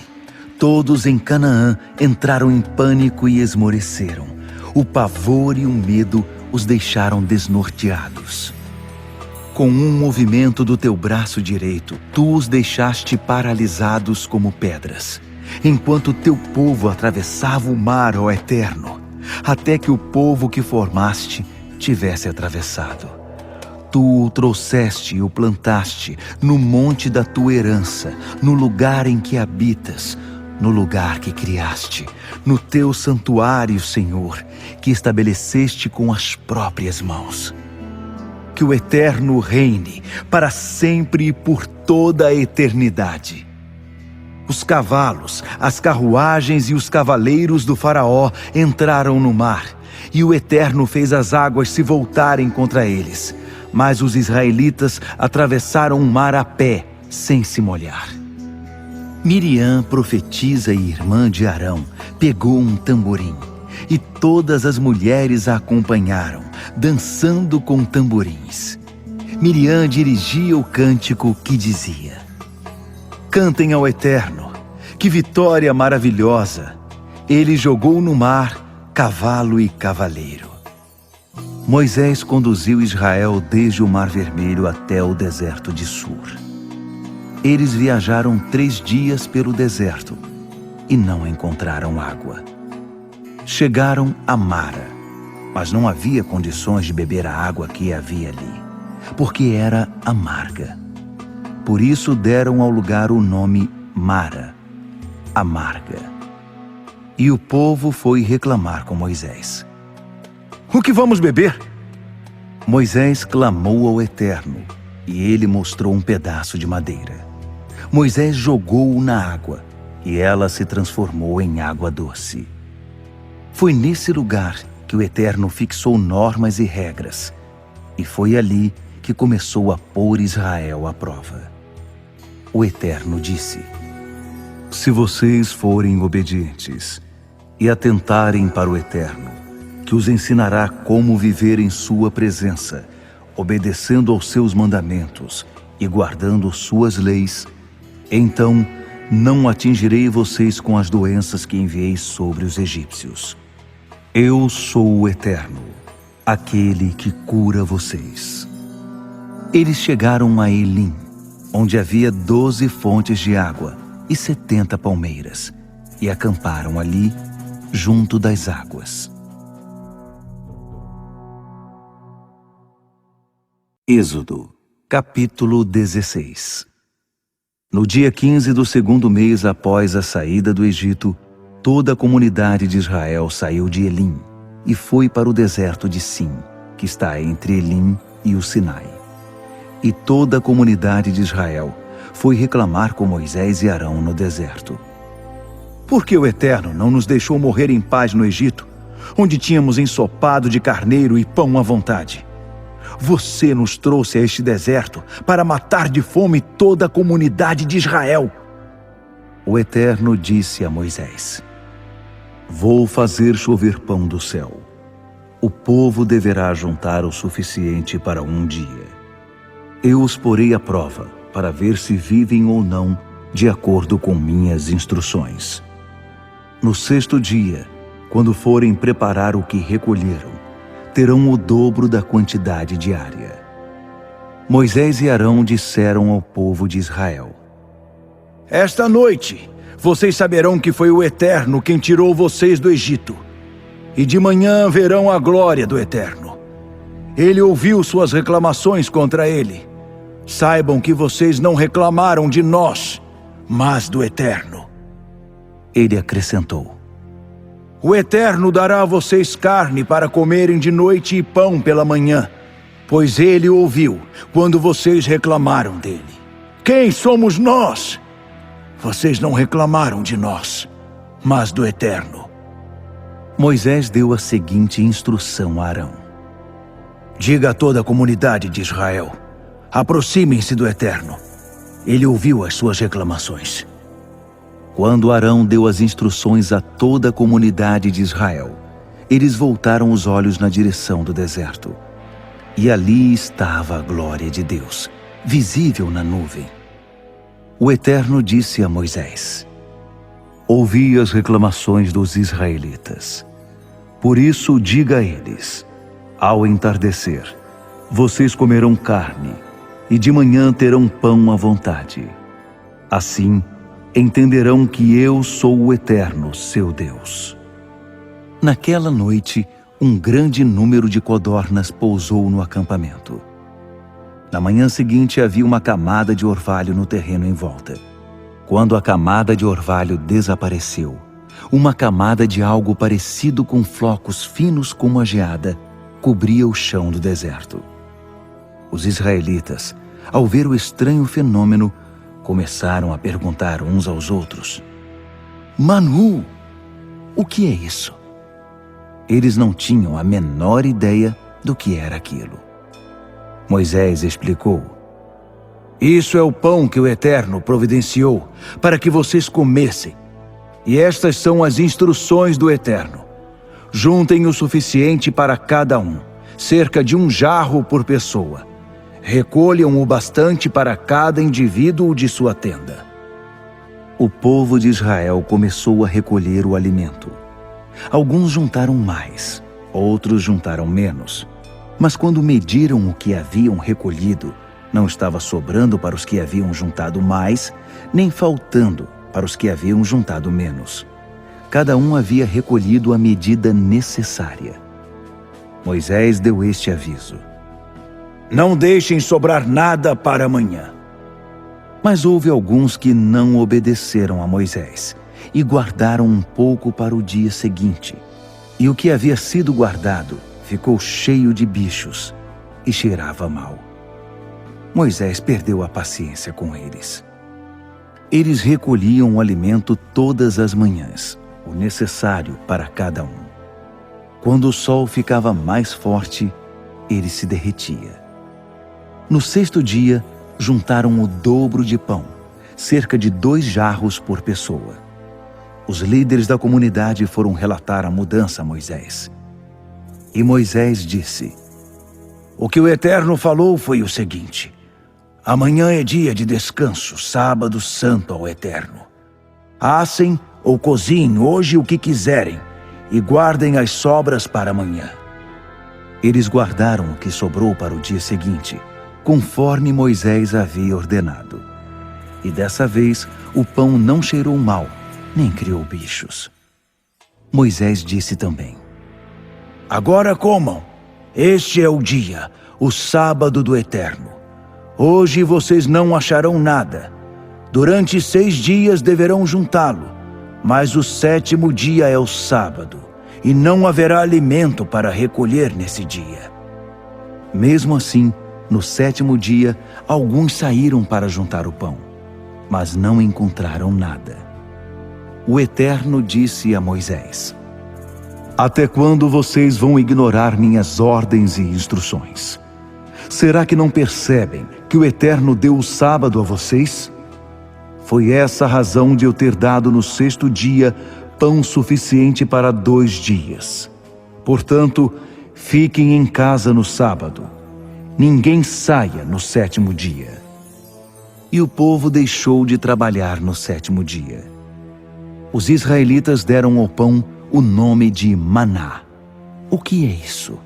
Todos em Canaã entraram em pânico e esmoreceram. O pavor e o medo os deixaram desnorteados. Com um movimento do teu braço direito, tu os deixaste paralisados como pedras, enquanto teu povo atravessava o mar, ó Eterno, até que o povo que formaste tivesse atravessado. Tu o trouxeste e o plantaste no monte da tua herança, no lugar em que habitas, no lugar que criaste, no teu santuário, Senhor, que estabeleceste com as próprias mãos. Que o Eterno reine para sempre e por toda a eternidade. Os cavalos, as carruagens e os cavaleiros do faraó entraram no mar, e o Eterno fez as águas se voltarem contra eles. Mas os israelitas atravessaram o mar a pé, sem se molhar. Miriam, profetisa e irmã de Arão, pegou um tamborim, e todas as mulheres a acompanharam, dançando com tamborins. Miriam dirigia o cântico que dizia: Cantem ao Eterno, que vitória maravilhosa! Ele jogou no mar cavalo e cavaleiro. Moisés conduziu Israel desde o Mar Vermelho até o deserto de Sur. Eles viajaram 3 dias pelo deserto e não encontraram água. Chegaram a Mara, mas não havia condições de beber a água que havia ali, porque era amarga. Por isso deram ao lugar o nome Mara, amarga. E o povo foi reclamar com Moisés. O que vamos beber? Moisés clamou ao Eterno, e ele mostrou um pedaço de madeira. Moisés jogou-o na água, e ela se transformou em água doce. Foi nesse lugar que o Eterno fixou normas e regras, e foi ali que começou a pôr Israel à prova. O Eterno disse: Se vocês forem obedientes e atentarem para o Eterno, que os ensinará como viver em sua presença, obedecendo aos seus mandamentos e guardando suas leis, então não atingirei vocês com as doenças que enviei sobre os egípcios. Eu sou o Eterno, aquele que cura vocês. Eles chegaram a Elim, onde havia 12 fontes de água e 70 palmeiras, e acamparam ali, junto das águas. Êxodo, capítulo 16. No dia 15 do 2º mês após a saída do Egito, toda a comunidade de Israel saiu de Elim e foi para o deserto de Sim, que está entre Elim e o Sinai. E toda a comunidade de Israel foi reclamar com Moisés e Arão no deserto. Por que o Eterno não nos deixou morrer em paz no Egito, onde tínhamos ensopado de carneiro e pão à vontade? Você nos trouxe a este deserto para matar de fome toda a comunidade de Israel. O Eterno disse a Moisés: Vou fazer chover pão do céu. O povo deverá juntar o suficiente para um dia. Eu os porei à prova para ver se vivem ou não de acordo com minhas instruções. No 6º dia, quando forem preparar o que recolheram, terão o dobro da quantidade diária. Moisés e Arão disseram ao povo de Israel: Esta noite vocês saberão que foi o Eterno quem tirou vocês do Egito, e de manhã verão a glória do Eterno. Ele ouviu suas reclamações contra ele. Saibam que vocês não reclamaram de nós, mas do Eterno. Ele acrescentou: O Eterno dará a vocês carne para comerem de noite e pão pela manhã, pois ele ouviu quando vocês reclamaram dele. Quem somos nós? Vocês não reclamaram de nós, mas do Eterno. Moisés deu a seguinte instrução a Arão: Diga a toda a comunidade de Israel: aproximem-se do Eterno. Ele ouviu as suas reclamações. Quando Arão deu as instruções a toda a comunidade de Israel, eles voltaram os olhos na direção do deserto. e ali estava a glória de Deus, visível na nuvem. O Eterno disse a Moisés: ouvi as reclamações dos israelitas. Por isso diga a eles: ao entardecer, vocês comerão carne, e de manhã terão pão à vontade. Assim, entenderão que eu sou o Eterno, seu Deus. Naquela noite, um grande número de codornas pousou no acampamento. Na manhã seguinte havia uma camada de orvalho no terreno em volta. Quando a camada de orvalho desapareceu, uma camada de algo parecido com flocos finos como a geada cobria o chão do deserto. Os israelitas, ao ver o estranho fenômeno, começaram a perguntar uns aos outros: Manu, o que é isso? Eles não tinham a menor ideia do que era aquilo. Moisés explicou: isso é o pão que o Eterno providenciou para que vocês comessem. E estas são as instruções do Eterno. Juntem o suficiente para cada um, cerca de 1 jarro por pessoa. Recolham o bastante para cada indivíduo de sua tenda. O povo de Israel começou a recolher o alimento. Alguns juntaram mais, outros juntaram menos. Mas quando mediram o que haviam recolhido, não estava sobrando para os que haviam juntado mais, nem faltando para os que haviam juntado menos. Cada um havia recolhido a medida necessária. Moisés deu este aviso: não deixem sobrar nada para amanhã. Mas houve alguns que não obedeceram a Moisés e guardaram um pouco para o dia seguinte. E o que havia sido guardado ficou cheio de bichos e cheirava mal. Moisés perdeu a paciência com eles. Eles recolhiam o alimento todas as manhãs, o necessário para cada um. Quando o sol ficava mais forte, ele se derretia. No 6º dia, juntaram o dobro de pão, cerca de 2 jarros por pessoa. Os líderes da comunidade foram relatar a mudança a Moisés. E Moisés disse: o que o Eterno falou foi o seguinte: amanhã é dia de descanso, sábado santo ao Eterno. Assem ou cozinhem hoje o que quiserem e guardem as sobras para amanhã. Eles guardaram o que sobrou para o dia seguinte, conforme Moisés havia ordenado. E dessa vez o pão não cheirou mal, nem criou bichos. Moisés disse também: agora comam, este é o dia, o sábado do Eterno. Hoje vocês não acharão nada. Durante 6 dias deverão juntá-lo, mas o 7º dia é o sábado, e não haverá alimento para recolher nesse dia. Mesmo assim, no 7º dia, alguns saíram para juntar o pão, mas não encontraram nada. O Eterno disse a Moisés: até quando vocês vão ignorar minhas ordens e instruções? Será que não percebem que o Eterno deu o sábado a vocês? Foi essa a razão de eu ter dado no 6º dia pão suficiente para 2 dias. Portanto, fiquem em casa no sábado. Ninguém saia no 7º dia. E o povo deixou de trabalhar no 7º dia. Os israelitas deram ao pão o nome de maná. O que é isso?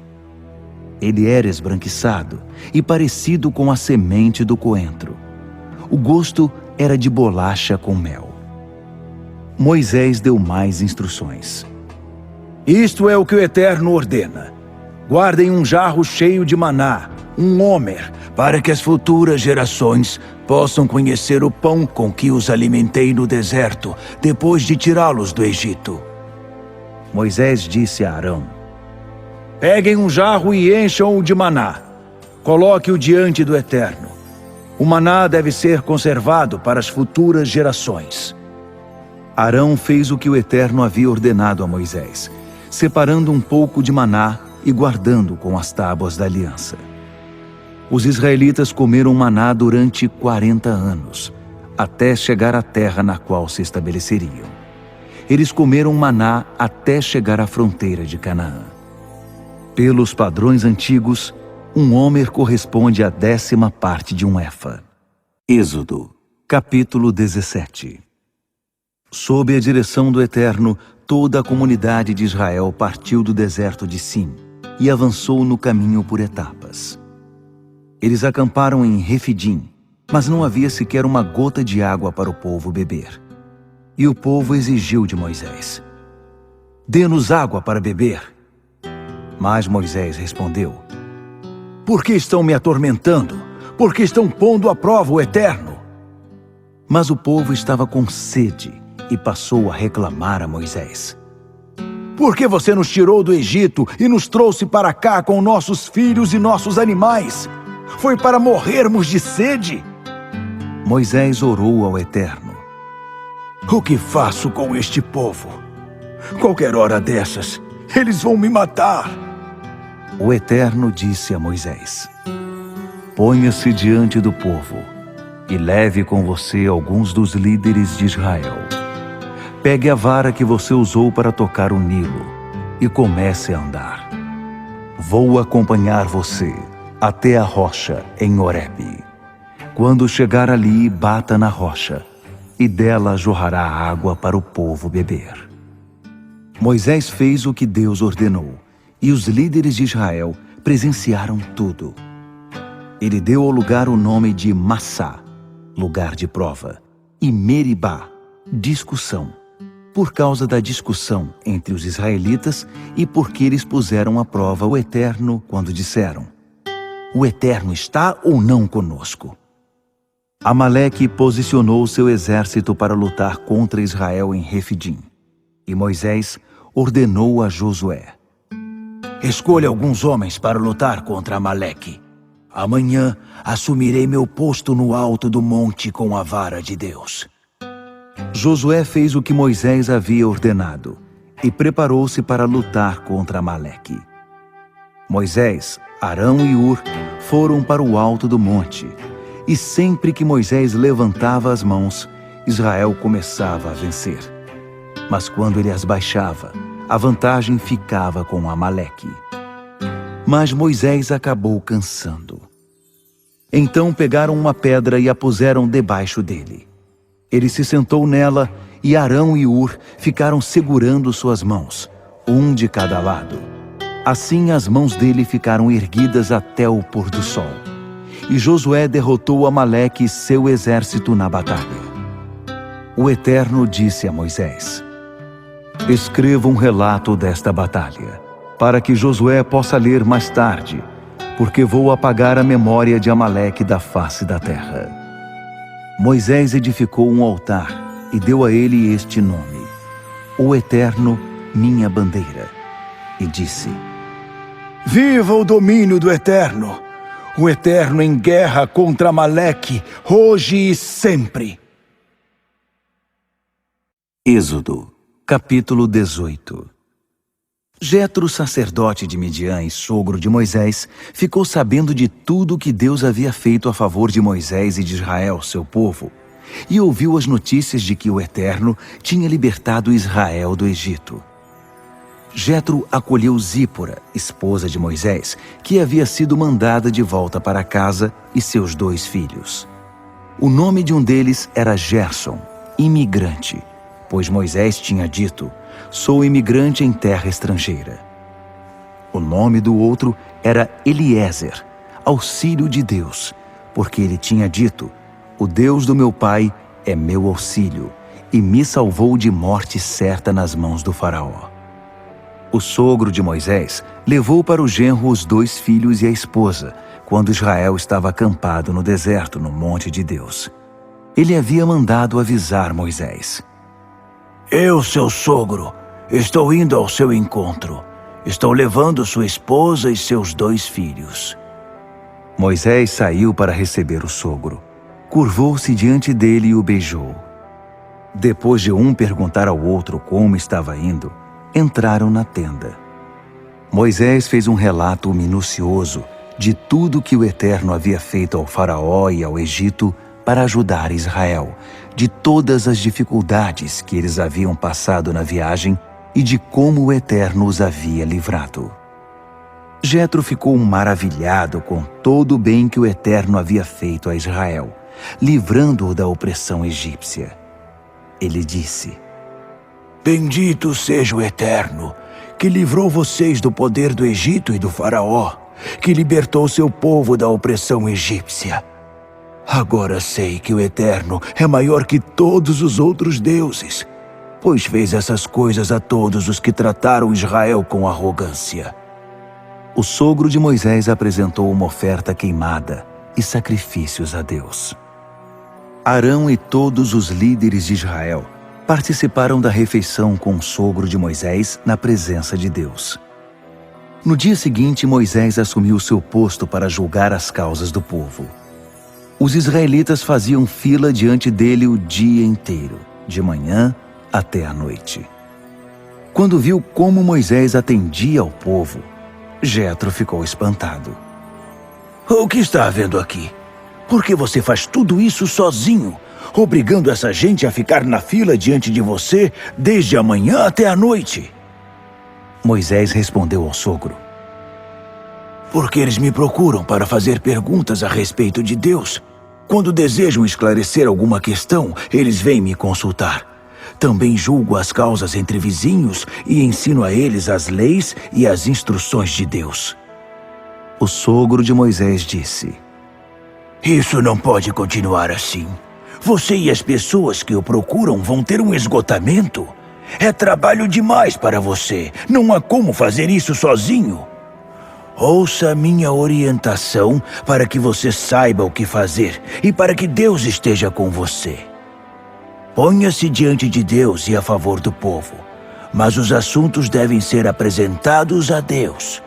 Ele era esbranquiçado e parecido com a semente do coentro. O gosto era de bolacha com mel. Moisés deu mais instruções. Isto é o que o Eterno ordena. Guardem 1 jarro cheio de maná, 1 homer, para que as futuras gerações possam conhecer o pão com que os alimentei no deserto, depois de tirá-los do Egito. Moisés disse a Arão: peguem 1 jarro e encham-o de maná. Coloque-o diante do Eterno. O maná deve ser conservado para as futuras gerações. Arão fez o que o Eterno havia ordenado a Moisés, separando um pouco de maná e guardando com as tábuas da aliança. Os israelitas comeram maná durante 40 anos, até chegar à terra na qual se estabeleceriam. Eles comeram maná até chegar à fronteira de Canaã. Pelos padrões antigos, Um homer corresponde à 10ª parte de um éfa. Êxodo, capítulo 17. Sob a direção do Eterno, toda a comunidade de Israel partiu do deserto de Sim e avançou no caminho por etapas. Eles acamparam em Refidim, mas não havia sequer uma gota de água para o povo beber. E o povo exigiu de Moisés: "Dê-nos água para beber." Mas Moisés respondeu: "Por que estão me atormentando? Por que estão pondo à prova o Eterno?" Mas o povo estava com sede e passou a reclamar a Moisés: "Por que você nos tirou do Egito e nos trouxe para cá com nossos filhos e nossos animais? Foi para morrermos de sede?" Moisés orou ao Eterno: "O que faço com este povo? Qualquer hora dessas, eles vão me matar." O Eterno disse a Moisés: "Ponha-se diante do povo e leve com você alguns dos líderes de Israel. Pegue a vara que você usou para tocar o Nilo e comece a andar. Vou acompanhar você até a rocha em Horebe. Quando chegar ali, bata na rocha, e dela jorrará água para o povo beber." Moisés fez o que Deus ordenou, e os líderes de Israel presenciaram tudo. Ele deu ao lugar o nome de Massá, lugar de prova, e Meribá, discussão, por causa da discussão entre os israelitas e porque eles puseram à prova o Eterno quando disseram: "O Eterno está ou não conosco?" Amaleque posicionou seu exército para lutar contra Israel em Refidim. E Moisés ordenou a Josué: "Escolha alguns homens para lutar contra Amaleque. Amanhã assumirei meu posto no alto do monte com a vara de Deus." Josué fez o que Moisés havia ordenado e preparou-se para lutar contra Amaleque. Moisés, Arão e Hur foram para o alto do monte. E sempre que Moisés levantava as mãos, Israel começava a vencer. Mas quando ele as baixava, a vantagem ficava com Amaleque. Mas Moisés acabou cansando. Então pegaram uma pedra e a puseram debaixo dele. Ele se sentou nela e Arão e Hur ficaram segurando suas mãos, um de cada lado. Assim as mãos dele ficaram erguidas até o pôr do sol. E Josué derrotou Amaleque e seu exército na batalha. O Eterno disse a Moisés: "Escreva um relato desta batalha, para que Josué possa ler mais tarde, porque vou apagar a memória de Amaleque da face da terra." Moisés edificou um altar e deu a ele este nome: "O Eterno, minha bandeira." E disse: "Viva o domínio do Eterno! O Eterno em guerra contra Amaleque, hoje e sempre." Êxodo, capítulo 18. Jetro, sacerdote de Midian e sogro de Moisés, ficou sabendo de tudo o que Deus havia feito a favor de Moisés e de Israel, seu povo, e ouviu as notícias de que o Eterno tinha libertado Israel do Egito. Jetro acolheu Zípora, esposa de Moisés, que havia sido mandada de volta para casa, e seus 2 filhos. O nome de um deles era Gerson, imigrante, pois Moisés tinha dito: "Sou imigrante em terra estrangeira." O nome do outro era Eliezer, auxílio de Deus, porque ele tinha dito: "O Deus do meu pai é meu auxílio, e me salvou de morte certa nas mãos do faraó." O sogro de Moisés levou para o genro os 2 filhos e a esposa, quando Israel estava acampado no deserto, no monte de Deus. Ele havia mandado avisar Moisés: "Eu, seu sogro, estou indo ao seu encontro. Estou levando sua esposa e seus 2 filhos." Moisés saiu para receber o sogro. Curvou-se diante dele e o beijou. Depois de um perguntar ao outro como estava indo, entraram na tenda. Moisés fez um relato minucioso de tudo que o Eterno havia feito ao faraó e ao Egito para ajudar Israel, de todas as dificuldades que eles haviam passado na viagem e de como o Eterno os havia livrado. Jetro ficou maravilhado com todo o bem que o Eterno havia feito a Israel, livrando-o da opressão egípcia. Ele disse: Bendito seja o Eterno, que livrou vocês do poder do Egito e do faraó, que libertou seu povo da opressão egípcia. Agora sei que o Eterno é maior que todos os outros deuses, pois fez essas coisas a todos os que trataram Israel com arrogância. O sogro de Moisés apresentou uma oferta queimada e sacrifícios a Deus. Arão e todos os líderes de Israel participaram da refeição com o sogro de Moisés na presença de Deus. No dia seguinte, Moisés assumiu seu posto para julgar as causas do povo. Os israelitas faziam fila diante dele o dia inteiro, de manhã até a noite. Quando viu como Moisés atendia ao povo, Jetro ficou espantado. O que está havendo aqui? Por que você faz tudo isso sozinho, obrigando essa gente a ficar na fila diante de você desde a manhã até a noite? Moisés respondeu ao sogro: Porque eles me procuram para fazer perguntas a respeito de Deus. Quando desejam esclarecer alguma questão, eles vêm me consultar. Também julgo as causas entre vizinhos e ensino a eles as leis e as instruções de Deus. O sogro de Moisés disse: Isso não pode continuar assim. Você e as pessoas que o procuram vão ter um esgotamento. É trabalho demais para você. Não há como fazer isso sozinho. Ouça minha orientação para que você saiba o que fazer e para que Deus esteja com você. Ponha-se diante de Deus e a favor do povo, mas os assuntos devem ser apresentados a Deus.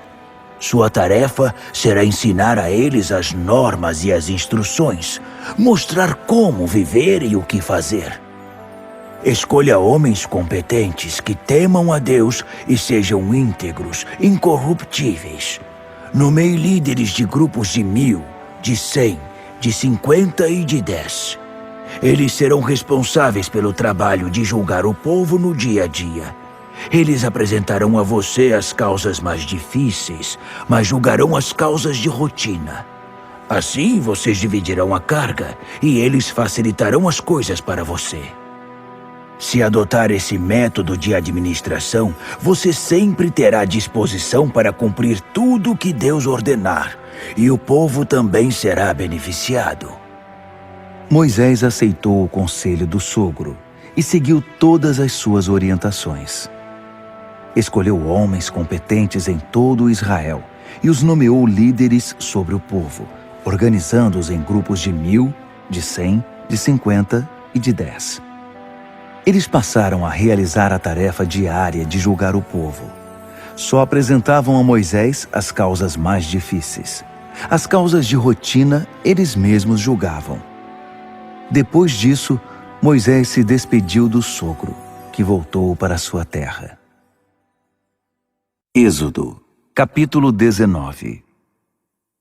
Sua tarefa será ensinar a eles as normas e as instruções, mostrar como viver e o que fazer. Escolha homens competentes que temam a Deus e sejam íntegros, incorruptíveis. Nomeie líderes de grupos de 1000, de 100, de 50 e de 10. Eles serão responsáveis pelo trabalho de julgar o povo no dia a dia. Eles apresentarão a você as causas mais difíceis, mas julgarão as causas de rotina. Assim, vocês dividirão a carga e eles facilitarão as coisas para você. Se adotar esse método de administração, você sempre terá disposição para cumprir tudo o que Deus ordenar, e o povo também será beneficiado. Moisés aceitou o conselho do sogro e seguiu todas as suas orientações. Escolheu homens competentes em todo Israel e os nomeou líderes sobre o povo, organizando-os em grupos de 1000, de 100, de 50 e de 10. Eles passaram a realizar a tarefa diária de julgar o povo. Só apresentavam a Moisés as causas mais difíceis. As causas de rotina eles mesmos julgavam. Depois disso, Moisés se despediu do sogro, que voltou para sua terra. Êxodo, capítulo 19.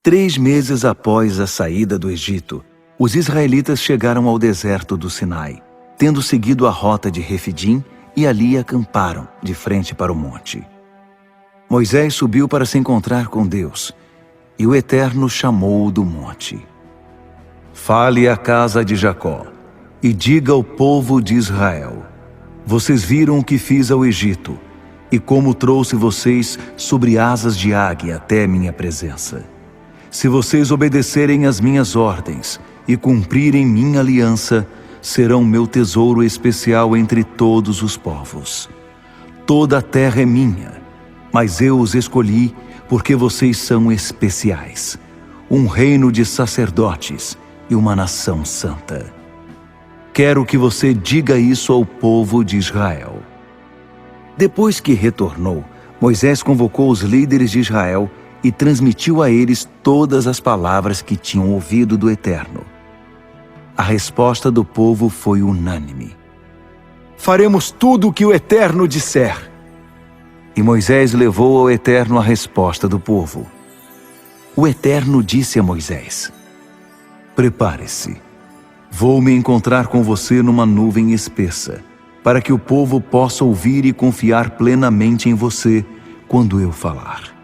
3 meses após a saída do Egito, os israelitas chegaram ao deserto do Sinai, tendo seguido a rota de Refidim, e ali acamparam, de frente para o monte. Moisés subiu para se encontrar com Deus, e o Eterno chamou-o do monte. Fale à casa de Jacó, e diga ao povo de Israel: Vocês viram o que fiz ao Egito, e como trouxe vocês sobre asas de águia até minha presença. Se vocês obedecerem às minhas ordens e cumprirem minha aliança, serão meu tesouro especial entre todos os povos. Toda a terra é minha, mas eu os escolhi porque vocês são especiais, um reino de sacerdotes e uma nação santa. Quero que você diga isso ao povo de Israel. Depois que retornou, Moisés convocou os líderes de Israel e transmitiu a eles todas as palavras que tinham ouvido do Eterno. A resposta do povo foi unânime: Faremos tudo o que o Eterno disser. E Moisés levou ao Eterno a resposta do povo. O Eterno disse a Moisés: Prepare-se. Vou me encontrar com você numa nuvem espessa, para que o povo possa ouvir e confiar plenamente em você quando eu falar.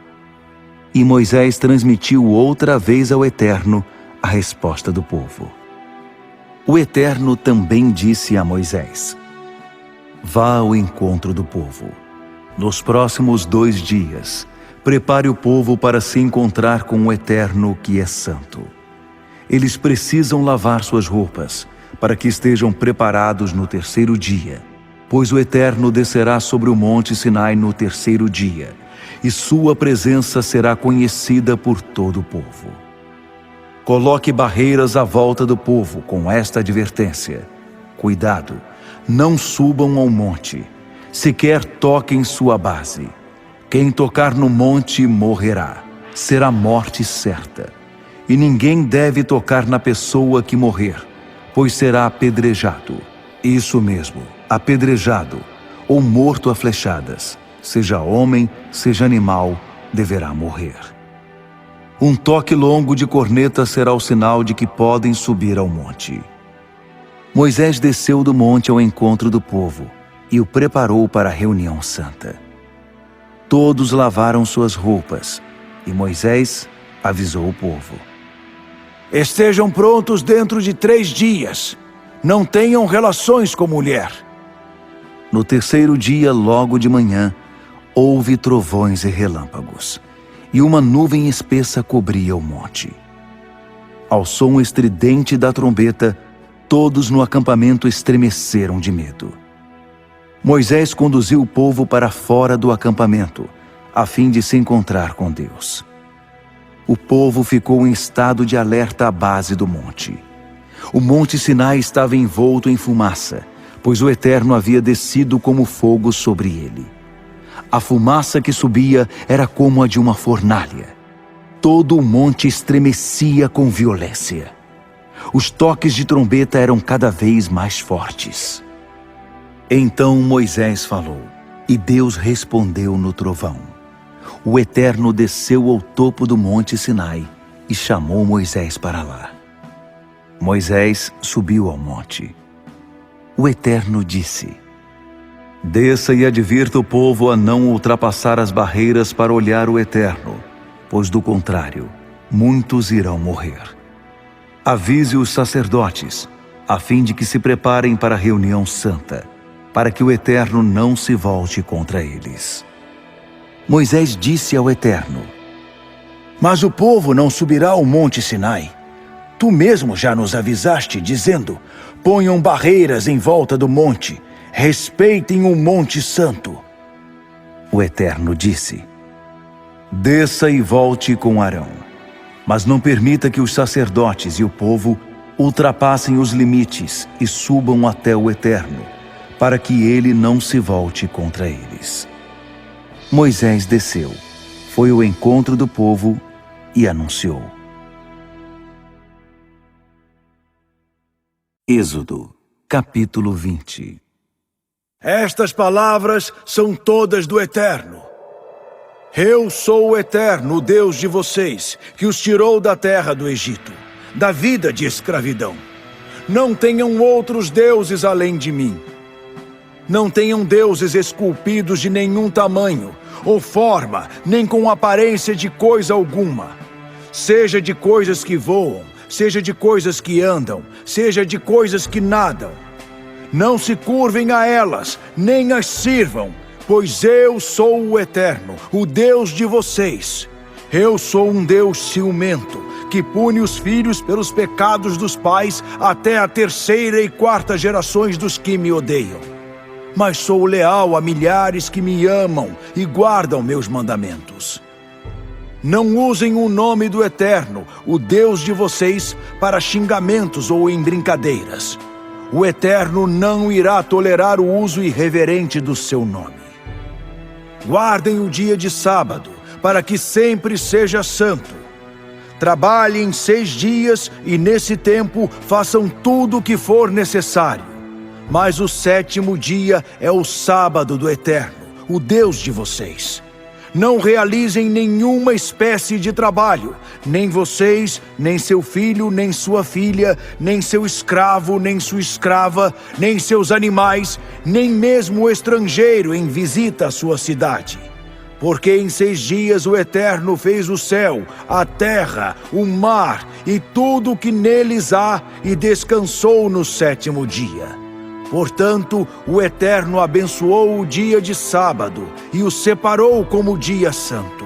E Moisés transmitiu outra vez ao Eterno a resposta do povo. O Eterno também disse a Moisés: Vá ao encontro do povo. Nos próximos 2 dias, prepare o povo para se encontrar com o Eterno, que é santo. Eles precisam lavar suas roupas, para que estejam preparados no 3º dia, pois o Eterno descerá sobre o monte Sinai no 3º dia, e sua presença será conhecida por todo o povo. Coloque barreiras à volta do povo com esta advertência: cuidado, não subam ao monte, sequer toquem sua base. Quem tocar no monte morrerá, será morte certa. E ninguém deve tocar na pessoa que morrer, pois será apedrejado. Isso mesmo, apedrejado, ou morto a flechadas. Seja homem, seja animal, deverá morrer. Um toque longo de corneta será o sinal de que podem subir ao monte. Moisés desceu do monte ao encontro do povo e o preparou para a reunião santa. Todos lavaram suas roupas e Moisés avisou o povo: Estejam prontos dentro de 3 dias. Não tenham relações com mulher. No 3º dia, logo de manhã, houve trovões e relâmpagos, e uma nuvem espessa cobria o monte. Ao som estridente da trombeta, todos no acampamento estremeceram de medo. Moisés conduziu o povo para fora do acampamento, a fim de se encontrar com Deus. O povo ficou em estado de alerta à base do monte. O monte Sinai estava envolto em fumaça, pois o Eterno havia descido como fogo sobre ele. A fumaça que subia era como a de uma fornalha. Todo o monte estremecia com violência. Os toques de trombeta eram cada vez mais fortes. Então Moisés falou, e Deus respondeu no trovão. O Eterno desceu ao topo do monte Sinai e chamou Moisés para lá. Moisés subiu ao monte. O Eterno disse: Desça e advirta o povo a não ultrapassar as barreiras para olhar o Eterno, pois do contrário, muitos irão morrer. Avise os sacerdotes, a fim de que se preparem para a reunião santa, para que o Eterno não se volte contra eles. Moisés disse ao Eterno: Mas o povo não subirá ao monte Sinai. Tu mesmo já nos avisaste, dizendo: Ponham barreiras em volta do monte, respeitem o monte santo. O Eterno disse: Desça e volte com Arão, mas não permita que os sacerdotes e o povo ultrapassem os limites e subam até o Eterno, para que ele não se volte contra eles. Moisés desceu, foi ao encontro do povo e anunciou. Êxodo, capítulo 20. Estas palavras são todas do Eterno. Eu sou o Eterno, o Deus de vocês, que os tirou da terra do Egito, da vida de escravidão. Não tenham outros deuses além de mim. Não tenham deuses esculpidos de nenhum tamanho, ou forma, nem com aparência de coisa alguma. Seja de coisas que voam, seja de coisas que andam, seja de coisas que nadam. Não se curvem a elas, nem as sirvam, pois eu sou o Eterno, o Deus de vocês. Eu sou um Deus ciumento, que pune os filhos pelos pecados dos pais até a 3ª e 4ª gerações dos que me odeiam. Mas sou leal a milhares que me amam e guardam meus mandamentos. Não usem o nome do Eterno, o Deus de vocês, para xingamentos ou em brincadeiras. O Eterno não irá tolerar o uso irreverente do seu nome. Guardem o dia de sábado, para que sempre seja santo. Trabalhem 6 dias e nesse tempo façam tudo o que for necessário. Mas o 7º dia é o sábado do Eterno, o Deus de vocês. Não realizem nenhuma espécie de trabalho, nem vocês, nem seu filho, nem sua filha, nem seu escravo, nem sua escrava, nem seus animais, nem mesmo o estrangeiro em visita à sua cidade. Porque em 6 dias o Eterno fez o céu, a terra, o mar e tudo o que neles há, e descansou no 7º dia. Portanto, o Eterno abençoou o dia de sábado e o separou como dia santo.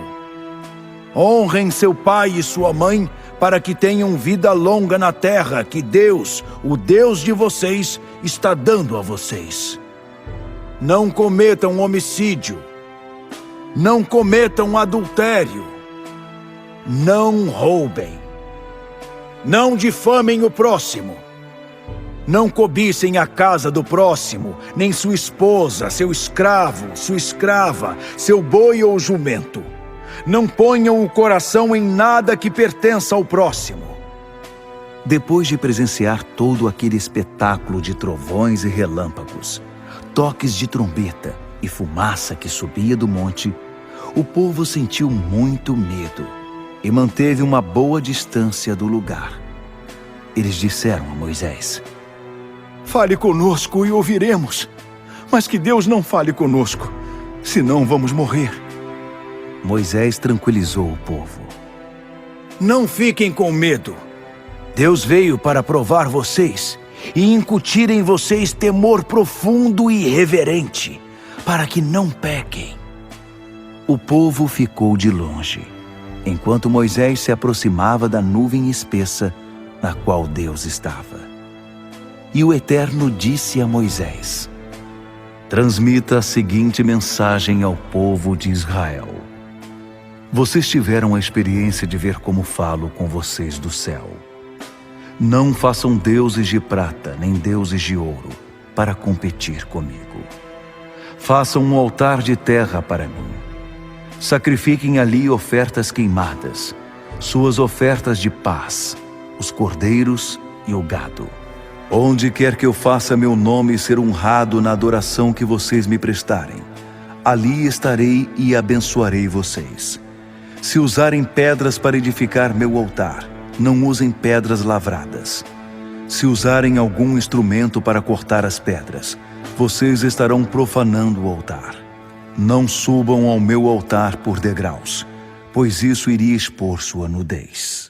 Honrem seu pai e sua mãe, para que tenham vida longa na terra que Deus, o Deus de vocês, está dando a vocês. Não cometam homicídio. Não cometam adultério. Não roubem. Não difamem o próximo. Não cobicem a casa do próximo, nem sua esposa, seu escravo, sua escrava, seu boi ou jumento. Não ponham o coração em nada que pertença ao próximo. Depois de presenciar todo aquele espetáculo de trovões e relâmpagos, toques de trombeta e fumaça que subia do monte, o povo sentiu muito medo e manteve uma boa distância do lugar. Eles disseram a Moisés: Fale conosco e ouviremos, mas que Deus não fale conosco, senão vamos morrer. Moisés tranquilizou o povo. Não fiquem com medo. Deus veio para provar vocês e incutir em vocês temor profundo e reverente, para que não pequem. O povo ficou de longe, enquanto Moisés se aproximava da nuvem espessa na qual Deus estava. E o Eterno disse a Moisés: transmita a seguinte mensagem ao povo de Israel. Vocês tiveram a experiência de ver como falo com vocês do céu. Não façam deuses de prata nem deuses de ouro para competir comigo. Façam um altar de terra para mim. Sacrifiquem ali ofertas queimadas, suas ofertas de paz, os cordeiros e o gado. Onde quer que eu faça meu nome ser honrado na adoração que vocês me prestarem, ali estarei e abençoarei vocês. Se usarem pedras para edificar meu altar, não usem pedras lavradas. Se usarem algum instrumento para cortar as pedras, vocês estarão profanando o altar. Não subam ao meu altar por degraus, pois isso iria expor sua nudez.